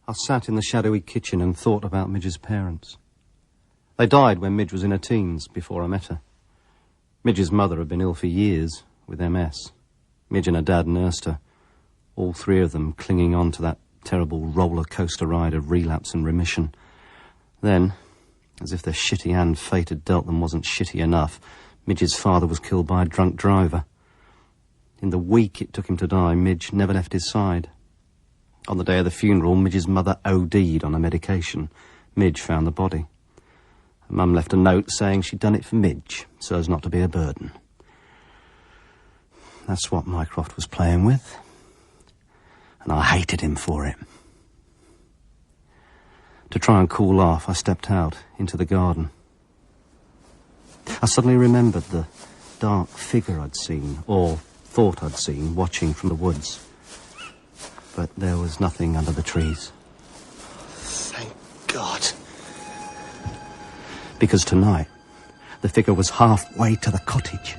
I sat in the shadowy kitchen and thought about Midge's parents. They died when Midge was in her teens, before I met her. Midge's mother had been ill for years, with MS. Midge and her dad nursed her, all three of them clinging on to that terrible roller coaster ride of relapse and remission. Then, as if the shitty hand fate had dealt them wasn't shitty enough, Midge's father was killed by a drunk driver. In the week it took him to die, Midge never left his side. On the day of the funeral, Midge's mother OD'd on a medication. Midge found the body. Her mum left a note saying she'd done it for Midge, so as not to be a burden. That's what Mycroft was playing with. And I hated him for it. To try and cool off, I stepped out into the garden. I suddenly remembered the dark figure I'd seen, or thought I'd seen, watching from the woods. But there was nothing under the trees. Thank God. Because tonight, the figure was halfway to the cottage.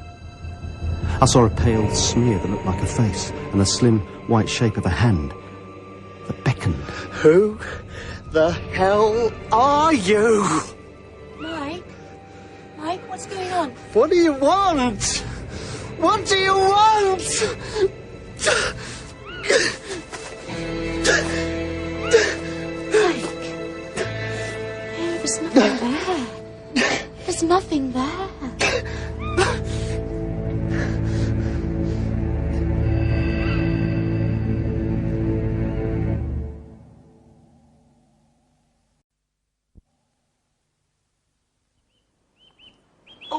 I saw a pale smear that looked like a face, and the slim white shape of a hand that beckoned. Who the hell are you? Mike? Mike, what's going on? What do you want? What do you want? Mike. Hey, there's nothing there. There's nothing there.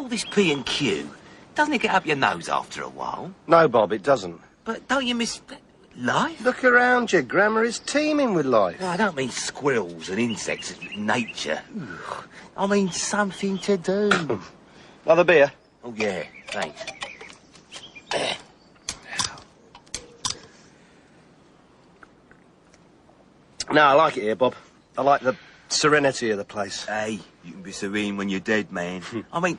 all this P&Q, doesn't it get up your nose after a while? No, Bob, it doesn't. But don't you miss life? Look around you. Grammar is teeming with life. No, I don't mean squirrels and insects, nature. I mean something to do. Another beer? Oh, yeah, thanks. There. No, I like it here, Bob. I like the serenity of the place. Hey, you can be serene when you're dead, man. I mean,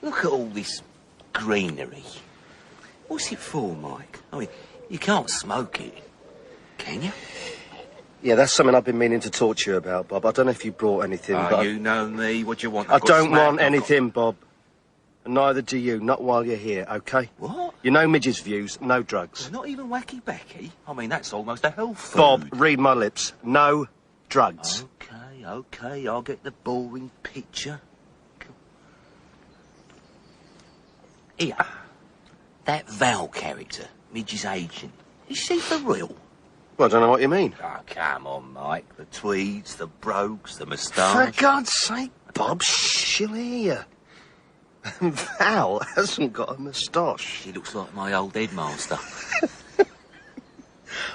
look at all this greenery. What's it for, Mike? I mean, you can't smoke it, can you? Yeah, that's something I've been meaning to talk to you about, Bob. I don't know if you brought anything, but... You know me. What do you want? I don't want anything, Bob. And neither do you. Not while you're here, OK? What? You know Midge's views. No drugs. Not even Wacky Becky? I mean, that's almost a health food. Bob, read my lips. No drugs. OK, I'll get the boring picture. Here. That Val character, Midge's agent. Is she for real? Well, I don't know what you mean. Oh, come on, Mike. The tweeds, the brogues, the moustache. For God's sake, Bob, she'll hear you. Val hasn't got a moustache. She looks like my old headmaster.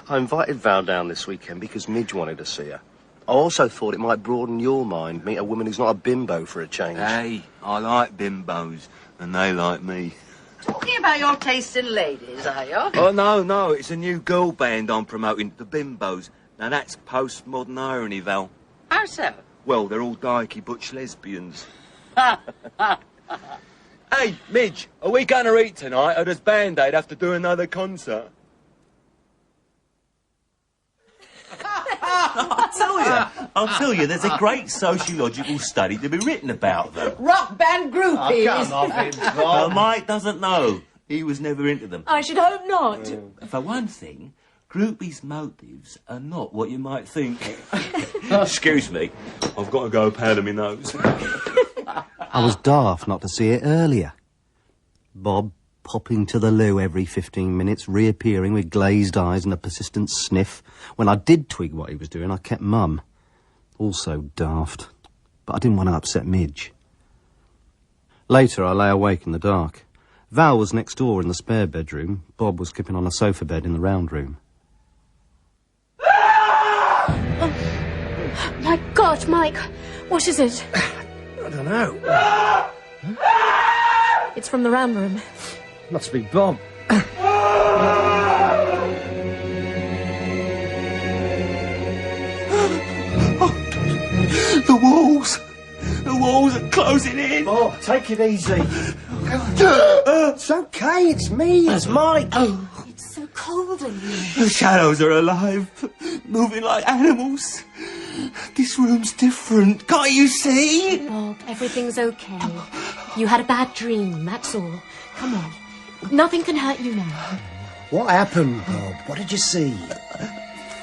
I invited Val down this weekend because Midge wanted to see her. I also thought it might broaden your mind, meet a woman who's not a bimbo for a change. Hey, I like bimbos, and they like me. Talking about your taste in ladies, are you? Oh, no, it's a new girl band I'm promoting, the Bimbos. Now, that's postmodern irony, Val. How so? Well, they're all dykey butch lesbians. Hey, Midge, are we going to eat tonight, or does Band-Aid have to do another concert? I'll tell you, there's a great sociological study to be written about them. Rock band groupies. Oh, come on, Bob. Mike doesn't know. He was never into them. I should hope not. For one thing, groupies' motives are not what you might think. Excuse me, I've got to go powder my nose. I was daft not to see it earlier. Bob popping to the loo every 15 minutes, reappearing with glazed eyes and a persistent sniff. When I did twig what he was doing, I kept mum. Also daft. But I didn't want to upset Midge. Later, I lay awake in the dark. Val was next door in the spare bedroom. Bob was sleeping on a sofa bed in the round room. Oh, my God, Mike. What is it? I don't know. It's from the round room. Must be Bob. The walls are closing in. Bob, take it easy. It's okay, it's me, it's Mike. It's so cold in here. The shadows are alive, moving like animals. This room's different, can't you see? Bob, everything's okay. You had a bad dream, that's all. Come on. Nothing can hurt you now. What happened, Bob? What did you see?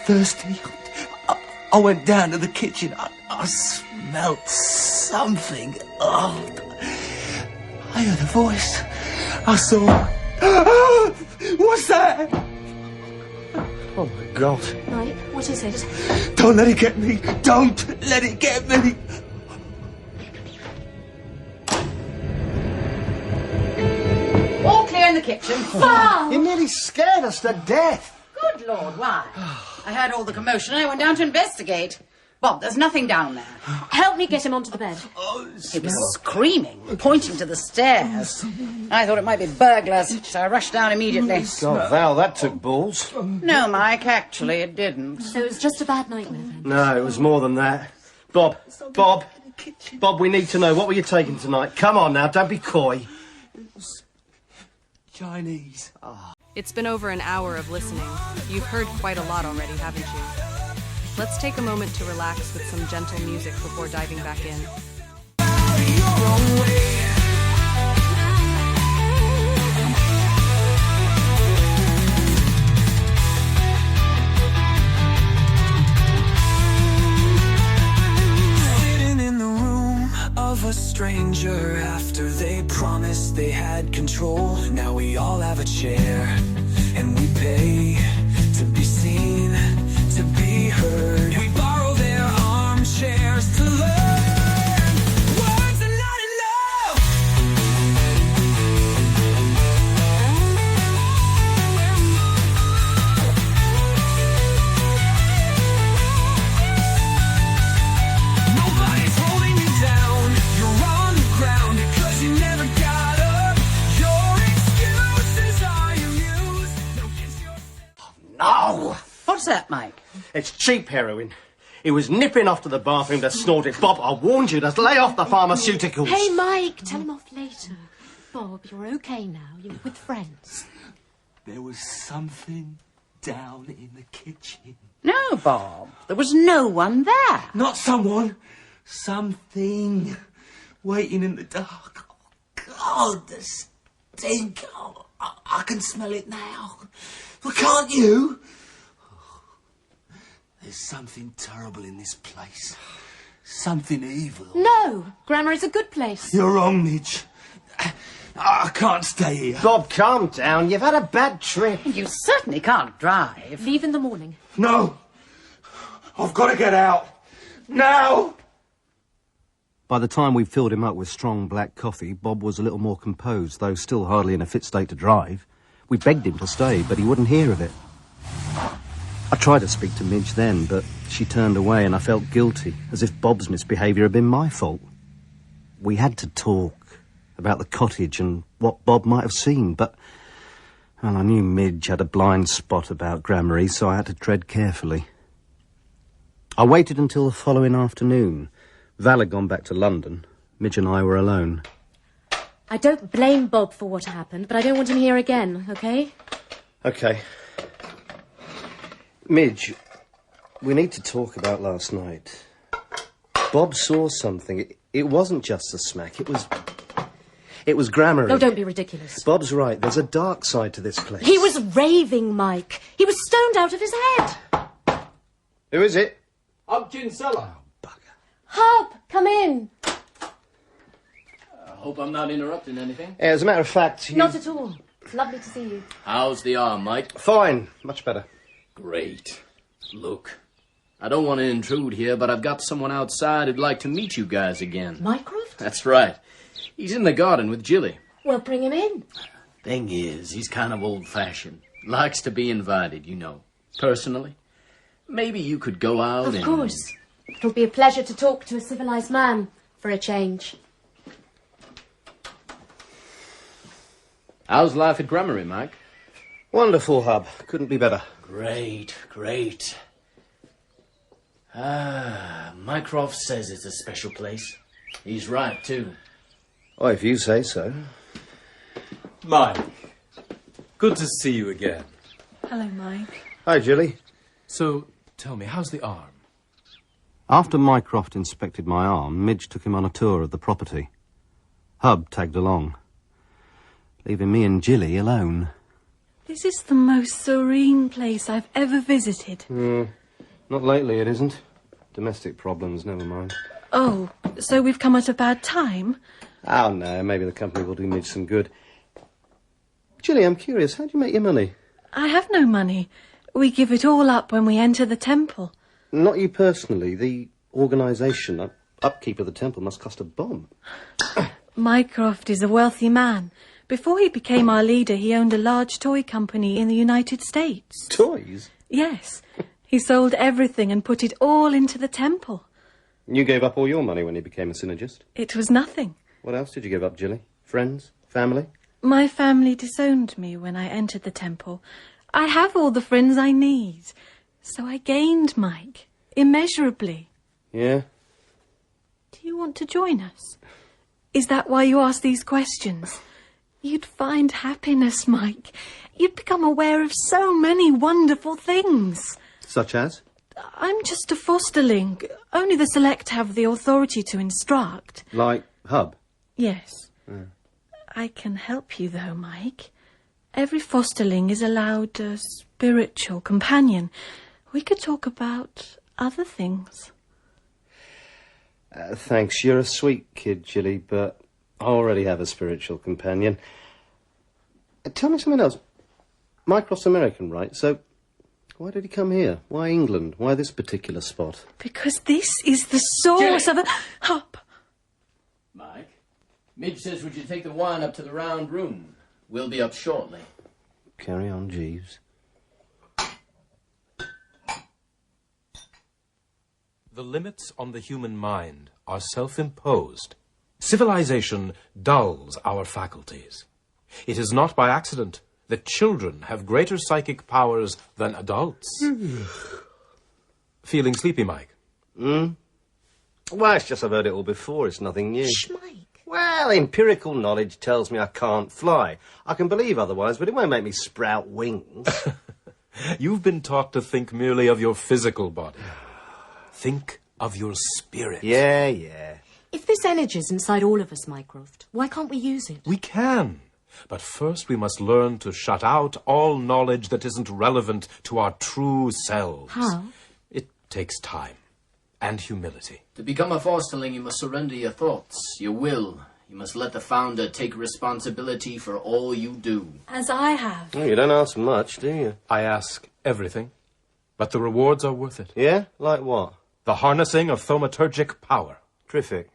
Thirsty. I went down to the kitchen. I smelt something. Oh. I heard a voice. I saw... What's that? Oh, my God. Mike, what is it? Don't let it get me. Don't let it get me. All clear in the kitchen. Val! You nearly scared us to death. Good Lord, why? I heard all the commotion and I went down to investigate. Bob, there's nothing down there. Help me get him onto the bed. He was screaming, pointing to the stairs. I thought it might be burglars, so I rushed down immediately. God, Val, that took balls. No, Mike, actually, it didn't. So it was just a bad nightmare then? No, it was more than that. Bob, we need to know. What were you taking tonight? Come on now, don't be coy. Chinese. It's been over an hour of listening. You've heard quite a lot already, haven't you? Let's take a moment to relax with some gentle music before diving back in. Sitting in the room of a stranger after they promised they had control. Now we all have a chair and we pay to be seen, to be heard. We borrow their armchairs to learn. Words are not enough. that, Mike? It's cheap heroin. He was nipping off to the bathroom to snort it. Bob, I warned you to lay off the pharmaceuticals. Hey, Mike, tell him off later. Bob, you're okay now. You're with friends. There was something down in the kitchen. No, Bob. There was no one there. Not someone. Something. Waiting in the dark. Oh, God, the stink. Oh, I can smell it now. Well, can't you? Oh, there's something terrible in this place. Something evil. No, Grammar is a good place. You're wrong, Midge. I can't stay here. Bob, calm down. You've had a bad trip. You certainly can't drive. Leave in the morning. No. I've got to get out. Now. By the time we filled him up with strong black coffee, Bob was a little more composed, though still hardly in a fit state to drive. We begged him to stay, but he wouldn't hear of it. I tried to speak to Midge then, but she turned away and I felt guilty, as if Bob's misbehaviour had been my fault. We had to talk about the cottage and what Bob might have seen, but well, I knew Midge had a blind spot about Grammary, so I had to tread carefully. I waited until the following afternoon. Val had gone back to London. Midge and I were alone. I don't blame Bob for what happened, but I don't want him here again, okay? Okay. Midge, we need to talk about last night. Bob saw something. It wasn't just a smack, it was Grammary. No, don't be ridiculous. Bob's right. There's a dark side to this place. He was raving, Mike. He was stoned out of his head. Who is it? Hub Kinsella. Hub, come in. I hope I'm not interrupting anything. As a matter of fact, Not at all. It's lovely to see you. How's the arm, Mike? Fine. Much better. Great. Look, I don't want to intrude here, but I've got someone outside who'd like to meet you guys again. Mycroft? That's right. He's in the garden with Jilly. Well, bring him in. Thing is, he's kind of old-fashioned. Likes to be invited, you know. Personally. Maybe you could go out Of and... course. It'll be a pleasure to talk to a civilized man, for a change. How's life at Grammary, Mike? Wonderful, Hub. Couldn't be better. Great, great. Mycroft says it's a special place. He's right, too. Oh, if you say so. Mike, good to see you again. Hello, Mike. Hi, Jilly. So, tell me, how's the arm? After Mycroft inspected my arm, Midge took him on a tour of the property. Hub tagged along, leaving me and Jilly alone. This is the most serene place I've ever visited. Not lately, it isn't. Domestic problems, never mind. Oh, so we've come at a bad time? Oh, no, maybe the company will do Midge some good. Jilly, I'm curious, how do you make your money? I have no money. We give it all up when we enter the temple. Not you personally. The organisation, upkeep of the temple must cost a bomb. Mycroft is a wealthy man. Before he became our leader, he owned a large toy company in the United States. Toys? Yes. He sold everything and put it all into the temple. You gave up all your money when you became a synergist? It was nothing. What else did you give up, Jilly? Friends? Family? My family disowned me when I entered the temple. I have all the friends I need. So I gained, Mike, immeasurably. Yeah? Do you want to join us? Is that why you ask these questions? You'd find happiness, Mike. You'd become aware of so many wonderful things. Such as? I'm just a fosterling. Only the select have the authority to instruct. Like Hub? Yes. I can help you, though, Mike. Every fosterling is allowed a spiritual companion. We could talk about other things. Thanks. You're a sweet kid, Jilly, but I already have a spiritual companion. Tell me something else. Mycroft's American, right? So why did he come here? Why England? Why this particular spot? Because this is the source of a... Hop. Mike, Midge says would you take the wine up to the round room? We'll be up shortly. Carry on, Jeeves. The limits on the human mind are self-imposed. Civilization dulls our faculties. It is not by accident that children have greater psychic powers than adults. Feeling sleepy, Mike? Well, it's just I've heard it all before. It's nothing new. Shh, Mike. Well, empirical knowledge tells me I can't fly. I can believe otherwise, but it won't make me sprout wings. You've been taught to think merely of your physical body. Think of your spirit. Yeah. If this energy's inside all of us, Mycroft, why can't we use it? We can. But first we must learn to shut out all knowledge that isn't relevant to our true selves. How? It takes time and humility. To become a fosterling, you must surrender your thoughts, your will. You must let the founder take responsibility for all you do. As I have. Oh, you don't ask much, do you? I ask everything, but the rewards are worth it. Yeah? Like what? The harnessing of thaumaturgic power. Terrific.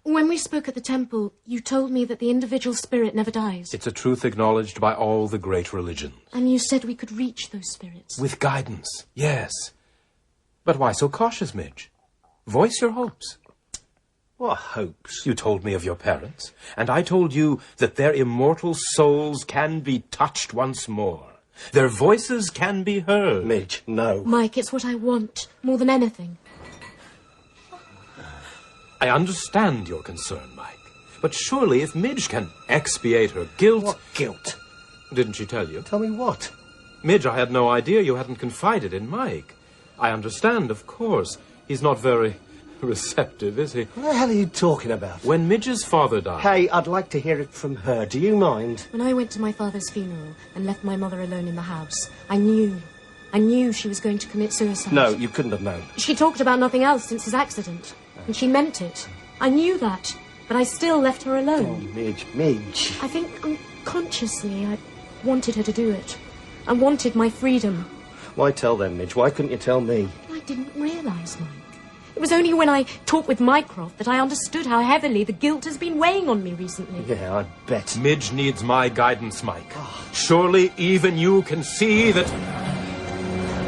When we spoke at the temple, you told me that the individual spirit never dies. It's a truth acknowledged by all the great religions. And you said we could reach those spirits. With guidance, yes. But why so cautious, Midge? Voice your hopes. What hopes? You told me of your parents, and I told you that their immortal souls can be touched once more. Their voices can be heard. Midge, no. Mike, it's what I want, more than anything. I understand your concern, Mike. But surely if Midge can expiate her guilt... What guilt? Didn't she tell you? Tell me what? Midge, I had no idea you hadn't confided in Mike. I understand, of course. He's not very receptive, is he? What the hell are you talking about? When Midge's father died... Hey, I'd like to hear it from her. Do you mind? When I went to my father's funeral and left my mother alone in the house, I knew she was going to commit suicide. No, you couldn't have known. She talked about nothing else since his accident. And she meant it. I knew that. But I still left her alone. Oh, Midge. I think unconsciously I wanted her to do it. I wanted my freedom. Why tell them, Midge? Why couldn't you tell me? I didn't realise, Mike. It was only when I talked with Mycroft that I understood how heavily the guilt has been weighing on me recently. Yeah, I bet. Midge needs my guidance, Mike. Surely even you can see that...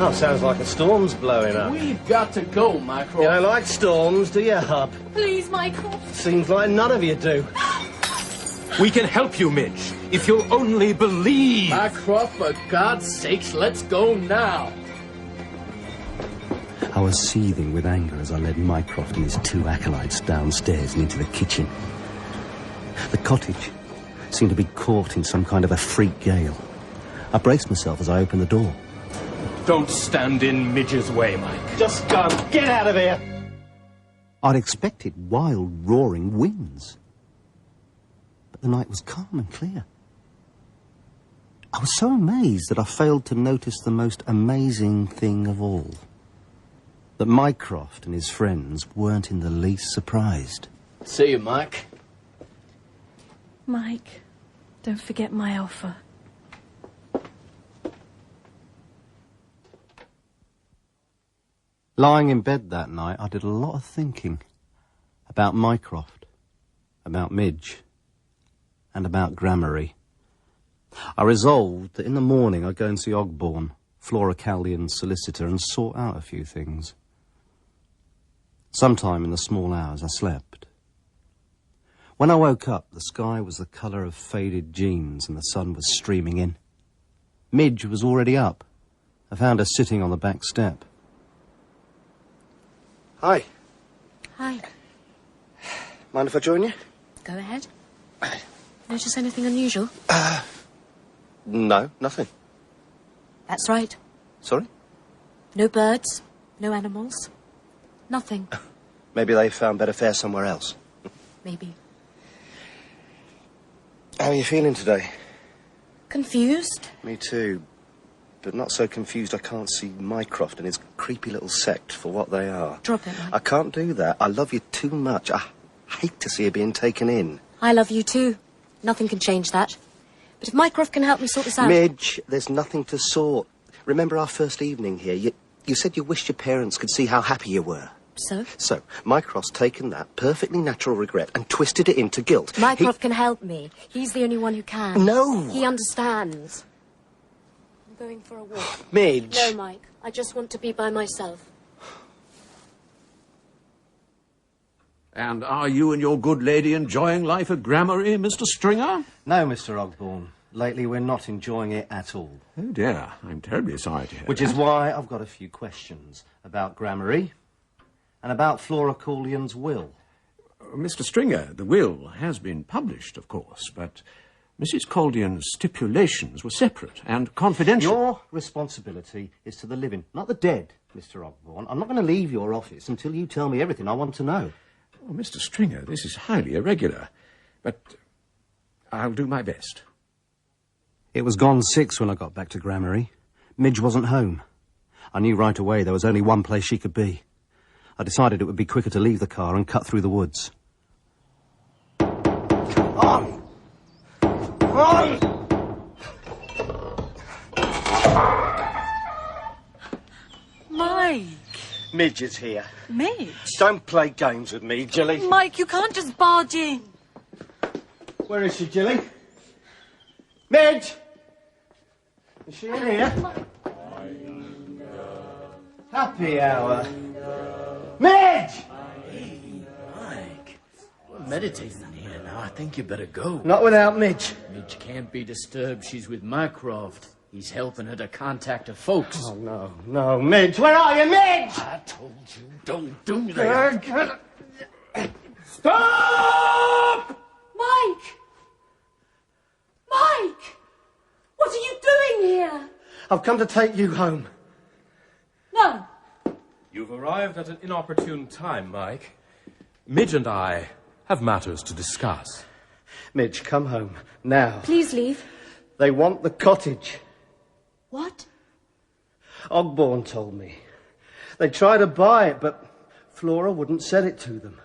Oh, sounds like a storm's blowing up. We've got to go, Mycroft. You don't like storms, do you, Hub? Please, Mycroft. Seems like none of you do. We can help you, Midge, if you'll only believe. Mycroft, for God's sakes, let's go now. I was seething with anger as I led Mycroft and his two acolytes downstairs and into the kitchen. The cottage seemed to be caught in some kind of a freak gale. I braced myself as I opened the door. Don't stand in Midge's way, Mike. Just go. Get out of here. I'd expected wild, roaring winds. But the night was calm and clear. I was so amazed that I failed to notice the most amazing thing of all. That Mycroft and his friends weren't in the least surprised. See you, Mike. Mike, don't forget my offer. Lying in bed that night, I did a lot of thinking about Mycroft, about Midge, and about Gramarye. I resolved that in the morning I'd go and see Ogborn, Flora Caldion's solicitor, and sort out a few things. Sometime in the small hours I slept. When I woke up, the sky was the colour of faded jeans and the sun was streaming in. Midge was already up. I found her sitting on the back step. Hi. Hi. Mind if I join you? Go ahead. Notice anything unusual? No, nothing. That's right. Sorry? No birds, no animals, nothing. Maybe they found better fare somewhere else. Maybe. How are you feeling today? Confused? Me too. But not so confused I can't see Mycroft and his creepy little sect for what they are. Drop it, Mike. I can't do that. I love you too much. I hate to see you being taken in. I love you too. Nothing can change that. But if Mycroft can help me sort this out... Midge, there's nothing to sort. Remember our first evening here? You said you wished your parents could see how happy you were. So? So, Mycroft's taken that perfectly natural regret and twisted it into guilt. Mycroft can help me. He's the only one who can. No! He understands. I'm going for a walk. Midge! No, Mike. I just want to be by myself. And are you and your good lady enjoying life at Gramarye, Mr. Stringer? No, Mr. Ogborn. Lately, we're not enjoying it at all. Oh, dear. I'm terribly sorry to hear Which is why I've got a few questions about Gramarye and about Flora Corleone's will. Mr. Stringer, the will has been published, of course, but Mrs. Corleone's stipulations were separate and confidential. Your responsibility is to the living, not the dead, Mr. Ogborn. I'm not going to leave your office until you tell me everything I want to know. Oh, Mr. Stringer, this is highly irregular, but I'll do my best. It was gone 6 when I got back to Gramarye. Midge wasn't home. I knew right away there was only one place she could be. I decided it would be quicker to leave the car and cut through the woods. Come on! Come on! Mike! Midge is here. Midge? Don't play games with me, Jilly. Mike, you can't just barge in. Where is she, Jilly? Midge! Is she in here? Happy hour. Midge! Mike, we're meditating here now. I think you better go. Not without Midge. Midge can't be disturbed. She's with Mycroft. He's helping her to contact her folks. Oh, no, no. Midge, where are you, Midge? I told you, don't do that. Stop! Mike! Mike! What are you doing here? I've come to take you home. No. You've arrived at an inopportune time, Mike. Midge and I have matters to discuss. Midge, come home, now. Please leave. They want the cottage. What? Ogborn told me. They tried to buy it, but Flora wouldn't sell it to them.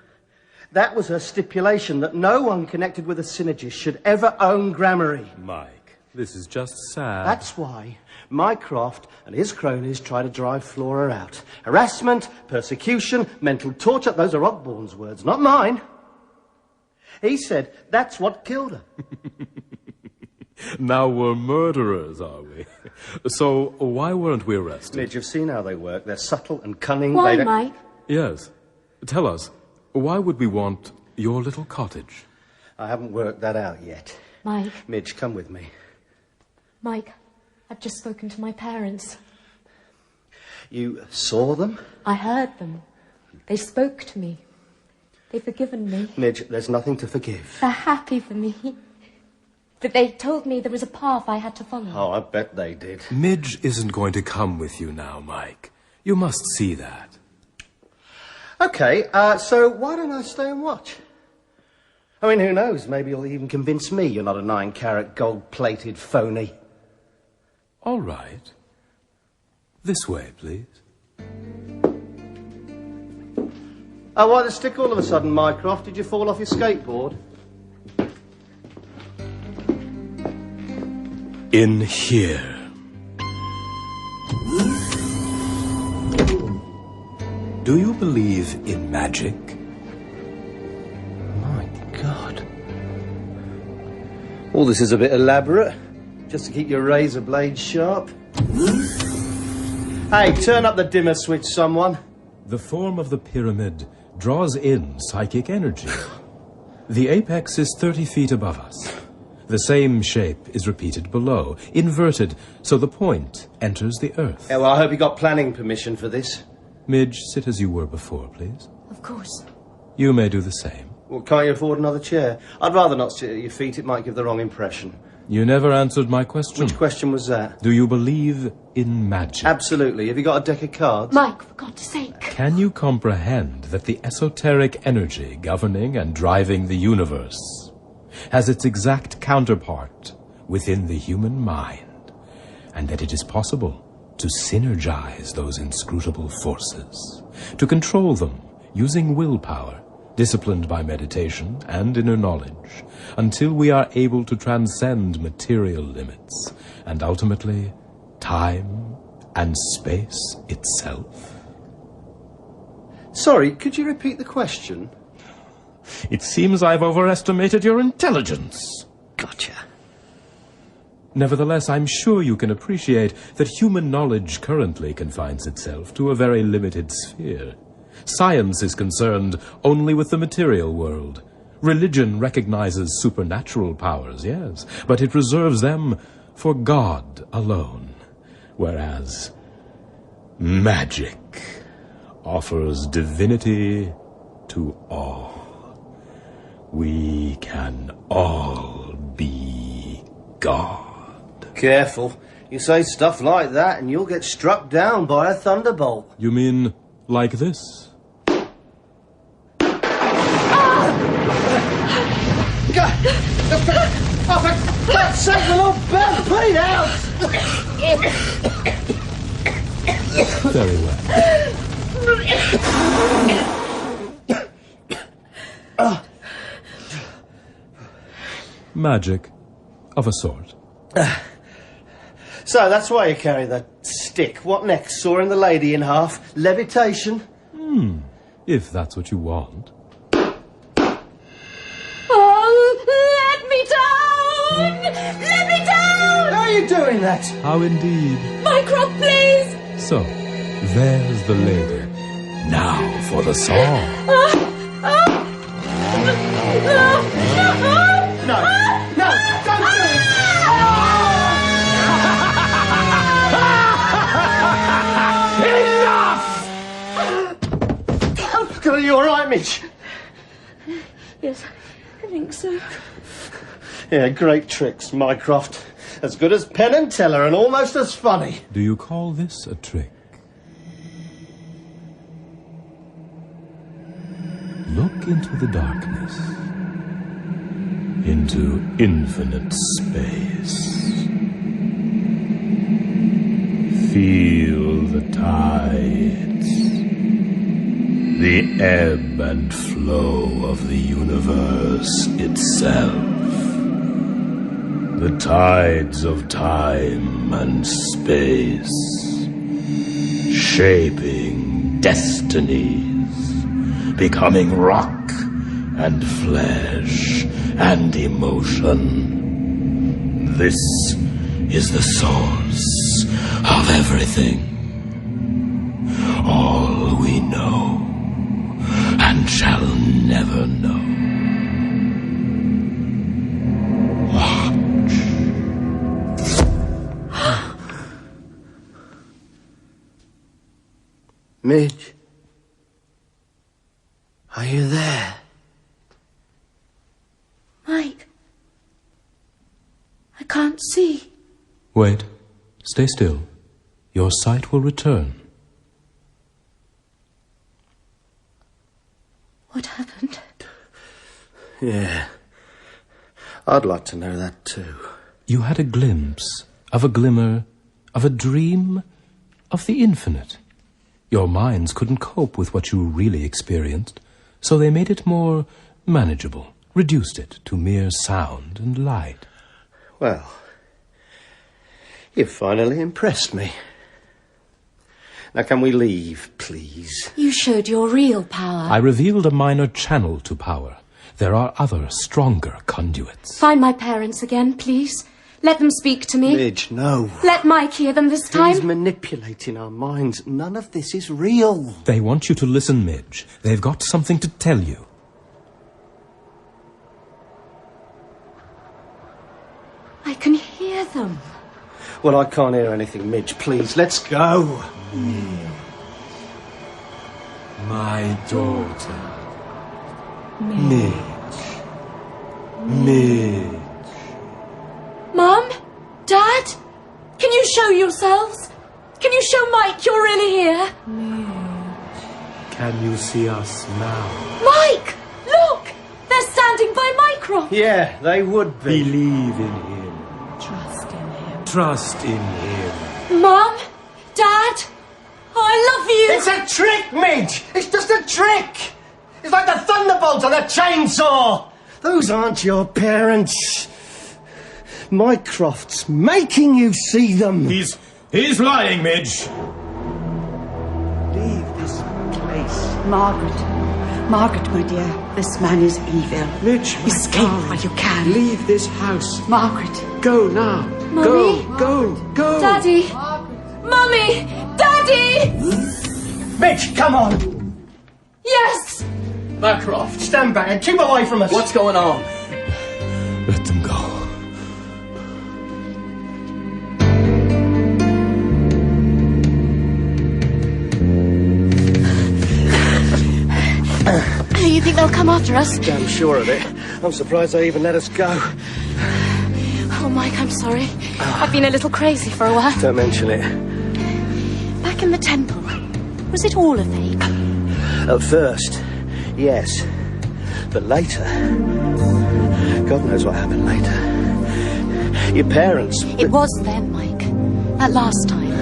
That was her stipulation, that no one connected with a synergist should ever own Gramarye. Mike, this is just sad. That's why Mycroft and his cronies try to drive Flora out. Harassment, persecution, mental torture, those are Ogborn's words, not mine. He said that's what killed her. Now we're murderers, are we? So why weren't we arrested? Midge, you've seen how they work. They're subtle and cunning. Why, Mike? Yes. Tell us, why would we want your little cottage? I haven't worked that out yet. Mike. Midge, come with me. Mike, I've just spoken to my parents. You saw them? I heard them. They spoke to me. They've forgiven me. Midge, there's nothing to forgive. They're happy for me. But they told me there was a path I had to follow. Oh, I bet they did. Midge isn't going to come with you now, Mike. You must see that. Okay, so why don't I stay and watch? I mean, who knows? Maybe you'll even convince me you're not a 9-carat gold-plated phony. All right. This way, please. Oh, why the stick all of a sudden, Mycroft? Did you fall off your skateboard? In here. Do you believe in magic? My God. All this is a bit elaborate. Just to keep your razor blades sharp. Hey, turn up the dimmer switch, someone. The form of the pyramid draws in psychic energy. The apex is 30 feet above us. The same shape is repeated below, inverted, so the point enters the earth. Yeah, well, I hope you got planning permission for this. Midge, sit as you were before, please. Of course. You may do the same. Well, can't you afford another chair? I'd rather not sit at your feet. It might give the wrong impression. You never answered my question. Which question was that? Do you believe in magic? Absolutely. Have you got a deck of cards? Mike, for God's sake. Can you comprehend that the esoteric energy governing and driving the universe has its exact counterpart within the human mind, and that it is possible to synergize those inscrutable forces, to control them using willpower, disciplined by meditation and inner knowledge, until we are able to transcend material limits, and ultimately time and space itself? Sorry, could you repeat the question? It seems I've overestimated your intelligence. Gotcha. Nevertheless, I'm sure you can appreciate that human knowledge currently confines itself to a very limited sphere. Science is concerned only with the material world, Religion recognizes supernatural powers, yes, but it reserves them for God alone, whereas magic offers divinity to all. We can all be God. Careful. You say stuff like that and you'll get struck down by a thunderbolt. You mean like this? Oh, for God's sake, the little bell, bleed out! Very well. Magic of a sort. So that's why you carry that stick. What next? Sawing the lady in half? Levitation? If that's what you want. Let me down! Let me down! How are you doing that? How indeed. Mycroft, please! So, there's the lady. Now for the song. No, don't do it! Enough! Are you all right, Mitch? Yes, I think so. Yeah, great tricks, Mycroft. As good as Penn and Teller and almost as funny. Do you call this a trick? Look into the darkness. Into infinite space. Feel the tides. The ebb and flow of the universe itself. The tides of time and space, shaping destinies, becoming rock and flesh and emotion. This is the source of everything. All we know and shall never know. Midge? Are you there? Mike, I can't see. Wait. Stay still. Your sight will return. What happened? Yeah. I'd like to know that too. You had a glimpse of a glimmer, of a dream, of the infinite. Your minds couldn't cope with what you really experienced, so they made it more manageable, reduced it to mere sound and light. Well, you've finally impressed me. Now can we leave, please? You showed your real power. I revealed a minor channel to power. There are other, stronger conduits. Find my parents again, please. Let them speak to me. Midge, no. Let Mike hear them this time. He's manipulating our minds. None of this is real. They want you to listen, Midge. They've got something to tell you. I can hear them. Well, I can't hear anything, Midge. Please, let's go. My daughter. Midge. Midge. Mum? Dad? Can you show yourselves? Can you show Mike you're really here? Can you see us now? Mike! Look! They're standing by Mycroft. Yeah, they would be. Believe in him. Trust in him. Trust in him. Mum? Dad? Oh, I love you! It's a trick, Midge! It's just a trick! It's like the thunderbolt on a chainsaw! Those aren't your parents. Mycroft's making you see them. He's lying, Midge. Leave this place. Margaret, my dear, this man is evil. Midge, escape while you can. Leave this house. Margaret. Go now. Mummy? Go. Daddy! Mummy! Daddy! Midge, come on! Yes! Mycroft! Stand back and keep away from us! What's going on? Let them go. You think they'll come after us? Damn sure of it. I'm surprised they even let us go. Oh, Mike, I'm sorry. I've been a little crazy for a while. Don't mention it. Back in the temple, was it all a fake? At first, yes. But later... God knows what happened later. Your parents... It was them, Mike. That last time.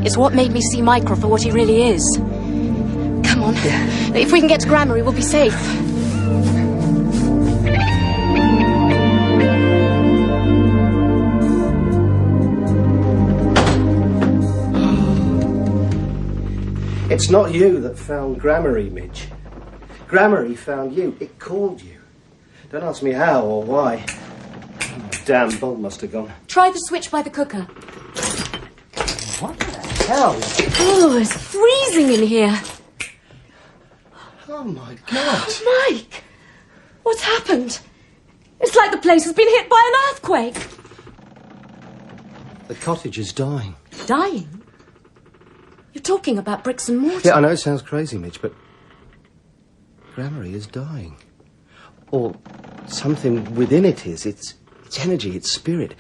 It's what made me see Mycroft for what he really is. Come on. Yeah. If we can get to Grammary, we'll be safe. It's not you that found Grammary, Midge. Grammary found you. It called you. Don't ask me how or why. Damn bulb must have gone. Try the switch by the cooker. What the hell? Oh, it's freezing in here. Oh, my God. Oh, Mike! What's happened? It's like the place has been hit by an earthquake. The cottage is dying. Dying? You're talking about bricks and mortar. Yeah, I know it sounds crazy, Midge, but Grammary is dying. Or something within it is. It's energy, it's spirit.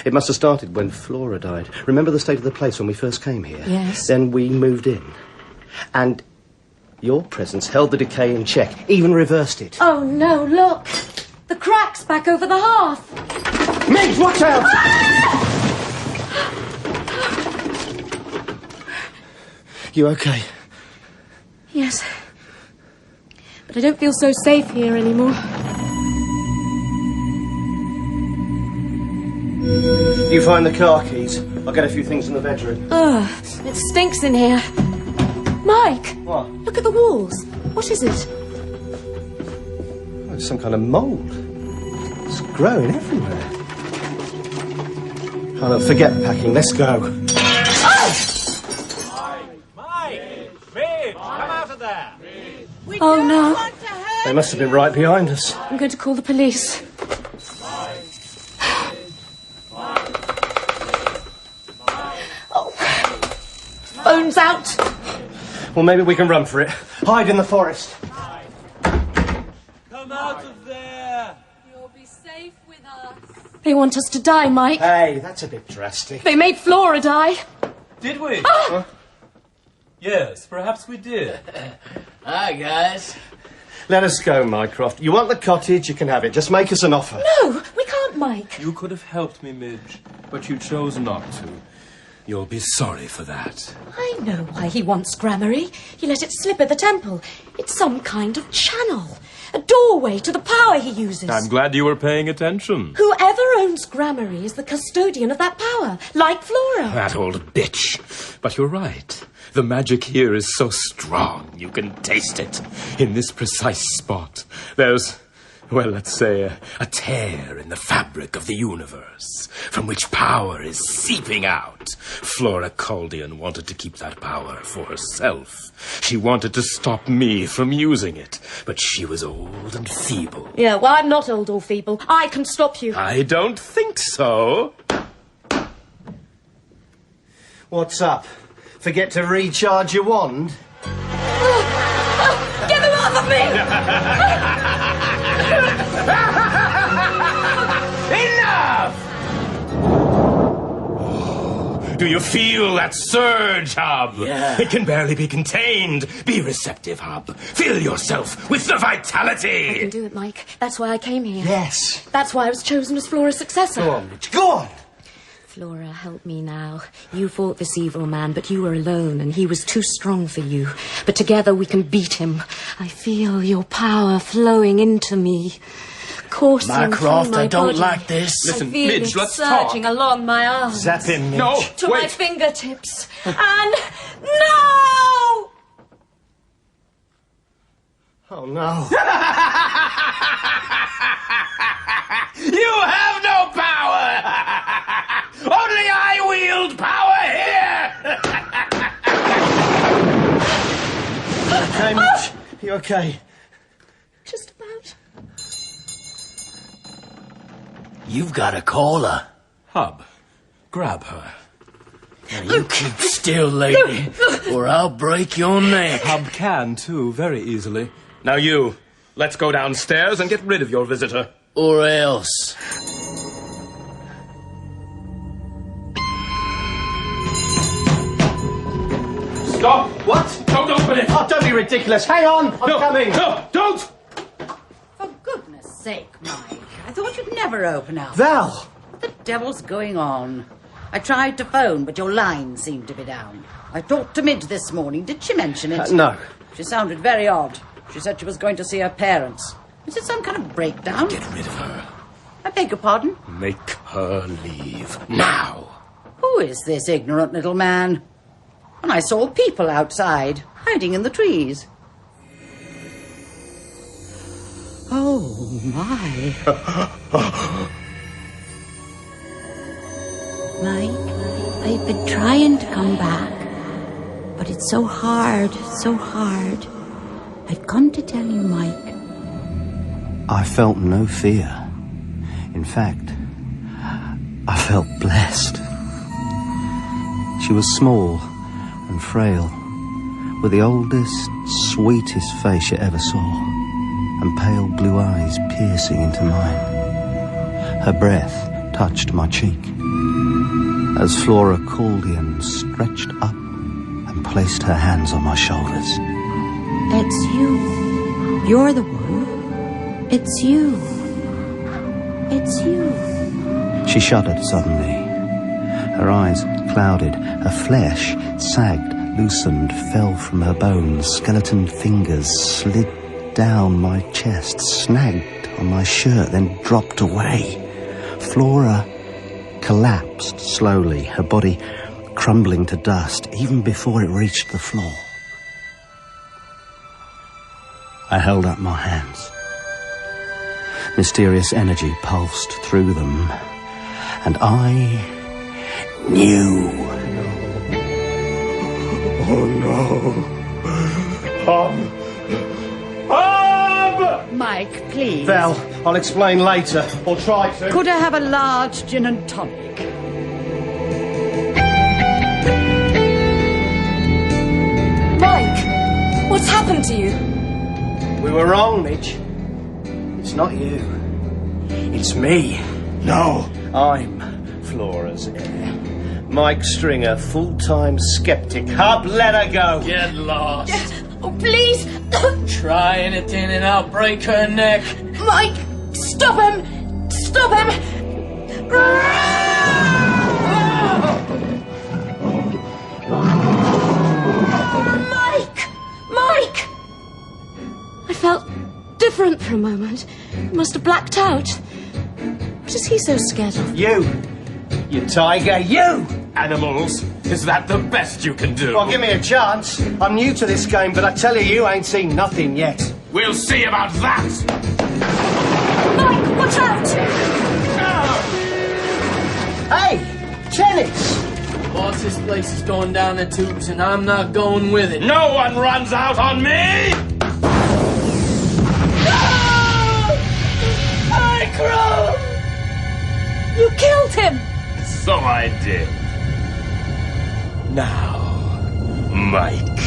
It must have started when Flora died. Remember the state of the place when we first came here? Yes. Then we moved in. And your presence held the decay in check, even reversed it. Oh, no, look. The crack's back over the hearth. Midge, watch out! Ah! You okay? Yes. But I don't feel so safe here anymore. You find the car keys. I'll get a few things in the bedroom. Ugh, it stinks in here. Mike! What? Look at the walls. What is it? Oh, it's some kind of mould. It's growing everywhere. Oh, no, forget packing. Let's go. Oh, no. They must have been right behind us. I'm going to call the police. Oh. Phone's out. Well, maybe we can run for it. Hide in the forest. Come out of there! You'll be safe with us. They want us to die, Mike. Hey, that's a bit drastic. They made Flora die. Did we? Ah! Huh? Yes, perhaps we did. Hi, guys. Let us go, Mycroft. You want the cottage, you can have it. Just make us an offer. No, we can't, Mike. You could have helped me, Midge, but you chose not to. You'll be sorry for that. I know why he wants Grammary. He let it slip at the temple. It's some kind of channel. A doorway to the power he uses. I'm glad you were paying attention. Whoever owns Grammary is the custodian of that power, like Flora. That old bitch. But you're right. The magic here is so strong, you can taste it. In this precise spot, there's, well, let's say, a tear in the fabric of the universe, from which power is seeping out. Flora Caldean wanted to keep that power for herself. She wanted to stop me from using it, but she was old and feeble. Yeah, well, I'm not old or feeble. I can stop you. I don't think so. What's up? Forget to recharge your wand? Get them off of me! Enough! Do you feel that surge, Hub? Yeah. It can barely be contained. Be receptive, Hub. Fill yourself with the vitality. I can do it, Mike. That's why I came here. Yes. That's why I was chosen as Flora's successor. Go on, Mitch. Go on! Flora, help me now. You fought this evil man, but you were alone, and he was too strong for you. But together we can beat him. I feel your power flowing into me. Coursing Mycroft, through my I don't body. like this. Listen, I feel Midge, it let's talk. surging along my arms. Zap him, Mitch. No, to wait. my fingertips. And no! Oh, no. You have no power! Only I wield power here! Okay, Mitch. You okay? You've got to call her. Hub, grab her. Now you keep still, lady, or I'll break your neck. Hub can, too, very easily. Now you, let's go downstairs and get rid of your visitor. Or else. Stop! What? Don't open it! Oh, don't be ridiculous. Hang on, I'm coming. No, don't! For goodness sake, Mike. I thought you'd never open up. Val! What the devil's going on? I tried to phone, but your line seemed to be down. I talked to Midge this morning. Did she mention it? No. She sounded very odd. She said she was going to see her parents. Is it some kind of breakdown? Get rid of her. I beg your pardon? Make her leave. Now. Who is this ignorant little man? And I saw people outside, hiding in the trees. Oh, my. Mike, I've been trying to come back, but it's so hard, so hard. I've come to tell you, Mike. I felt no fear. In fact, I felt blessed. She was small and frail, with the oldest, sweetest face you ever saw, and pale blue eyes piercing into mine. Her breath touched my cheek, as Flora Caldian stretched up and placed her hands on my shoulders. It's you. You're the one. It's you. It's you. She shuddered suddenly. Her eyes clouded, her flesh sagged, loosened, fell from her bones. Skeleton fingers slid down my chest, snagged on my shirt, then dropped away. Flora collapsed slowly, her body crumbling to dust even before it reached the floor. I held up my hands. Mysterious energy pulsed through them, and I knew. Oh, no. Hub! Mike, please. Val, I'll explain later, or try to. Could I have a large gin and tonic? Mike, what's happened to you? We were wrong, Midge. It's not you. It's me. No. I'm Flora's heir. Mike Stringer, full-time skeptic. Hub, let her go. Get lost. Oh, please! Try anything and I'll break her neck. Mike, stop him! Stop him! Mike! Mike! I felt different for a moment. Must have blacked out. What is he so scared of? You tiger, you! Animals, is that the best you can do? Well, give me a chance. I'm new to this game, but I tell you ain't seen nothing yet. We'll see about that! Mike, watch out! Hey, tennis! Boss, this place is going down the tubes and I'm not going with it. No one runs out on me! I crow! You killed him! So I did. Now, Mike,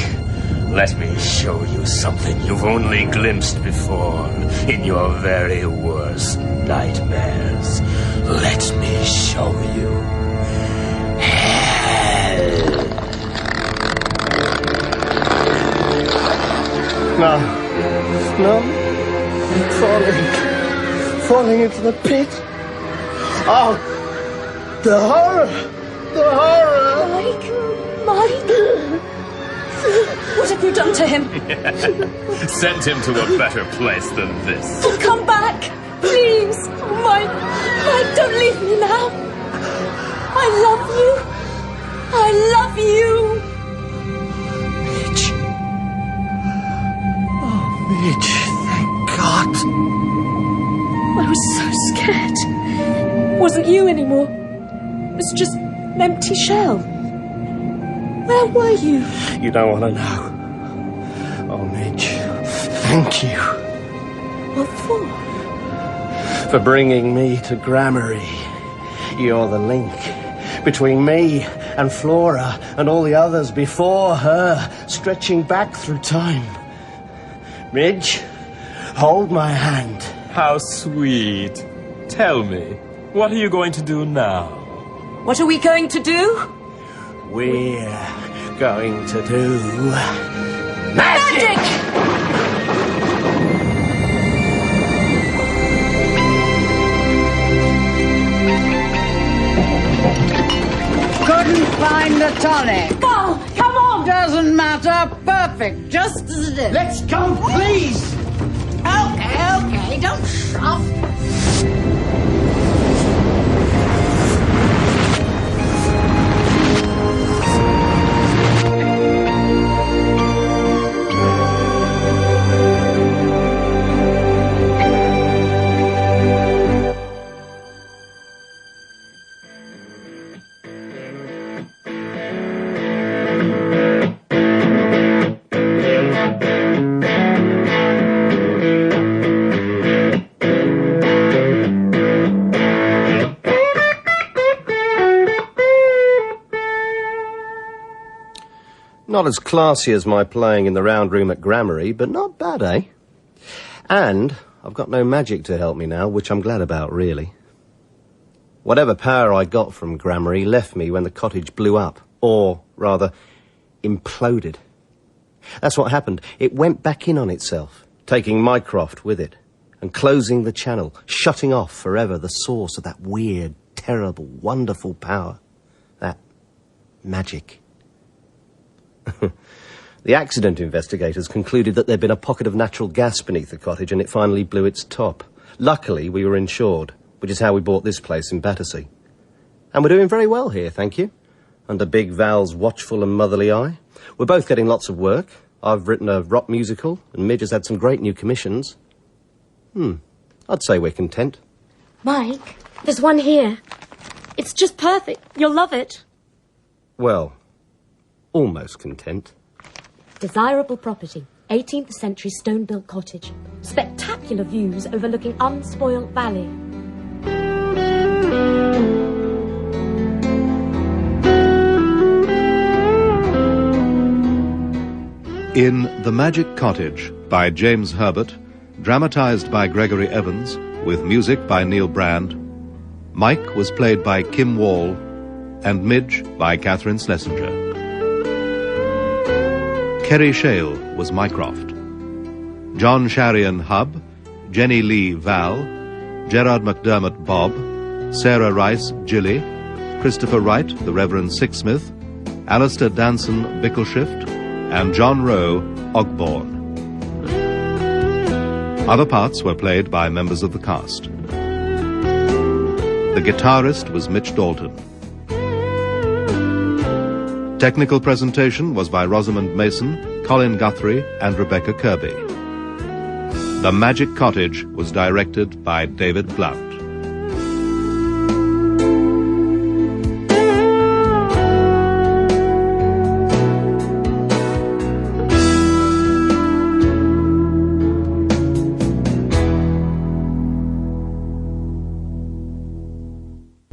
let me show you something you've only glimpsed before in your very worst nightmares. Let me show you hell. No, falling into the pit. Oh, the horror! Mike! What have you done to him? Send him to a better place than this. Come back, please! Oh, Mike, don't leave me now! I love you! I love you! Midge. Oh, Midge, thank God. I was so scared. It wasn't you anymore. It was just an empty shell. Where were you? You don't want to know. Oh, Midge, thank you. What for? for bringing me to Grammary. You're the link between me and Flora and all the others before her, stretching back through time. Midge, hold my hand. How sweet. Tell me, what are you going to do now? What are we going to do? We're going to do magic! Couldn't find the tonic. Oh, come on! Doesn't matter. Perfect. Just as it is. Let's go, please! Okay. Don't shove. Not as classy as my playing in the round room at Grammary, but not bad, eh? And I've got no magic to help me now, which I'm glad about, really. Whatever power I got from Grammary left me when the cottage blew up, or, rather, imploded. That's what happened. It went back in on itself, taking Mycroft with it, and closing the channel, shutting off forever the source of that weird, terrible, wonderful power. That magic. The accident investigators concluded that there'd been a pocket of natural gas beneath the cottage and it finally blew its top. Luckily, we were insured, which is how we bought this place in Battersea. And we're doing very well here, thank you. Under Big Val's watchful and motherly eye. We're both getting lots of work. I've written a rock musical, and Midge has had some great new commissions. I'd say we're content. Mike, there's one here. It's just perfect. You'll love it. Well, almost content. Desirable property. 18th century stone-built cottage. Spectacular views overlooking unspoilt valley. In The Magic Cottage by James Herbert, dramatised by Gregory Evans, with music by Neil Brand, Mike was played by Kim Wall, and Midge by Katharine Schlesinger. Kerry Shale was Mycroft. John Sharian Hub, Jenny Lee Val, Gerard McDermott Bob, Sarah Rice Gilly, Christopher Wright the Reverend Sixsmith, Alistair Danson Bickleshift, and John Rowe Ogborn. Other parts were played by members of the cast. The guitarist was Mitch Dalton. Technical presentation was by Rosamond Mason, Colin Guthrie, and Rebecca Kirby. The Magic Cottage was directed by David Blount.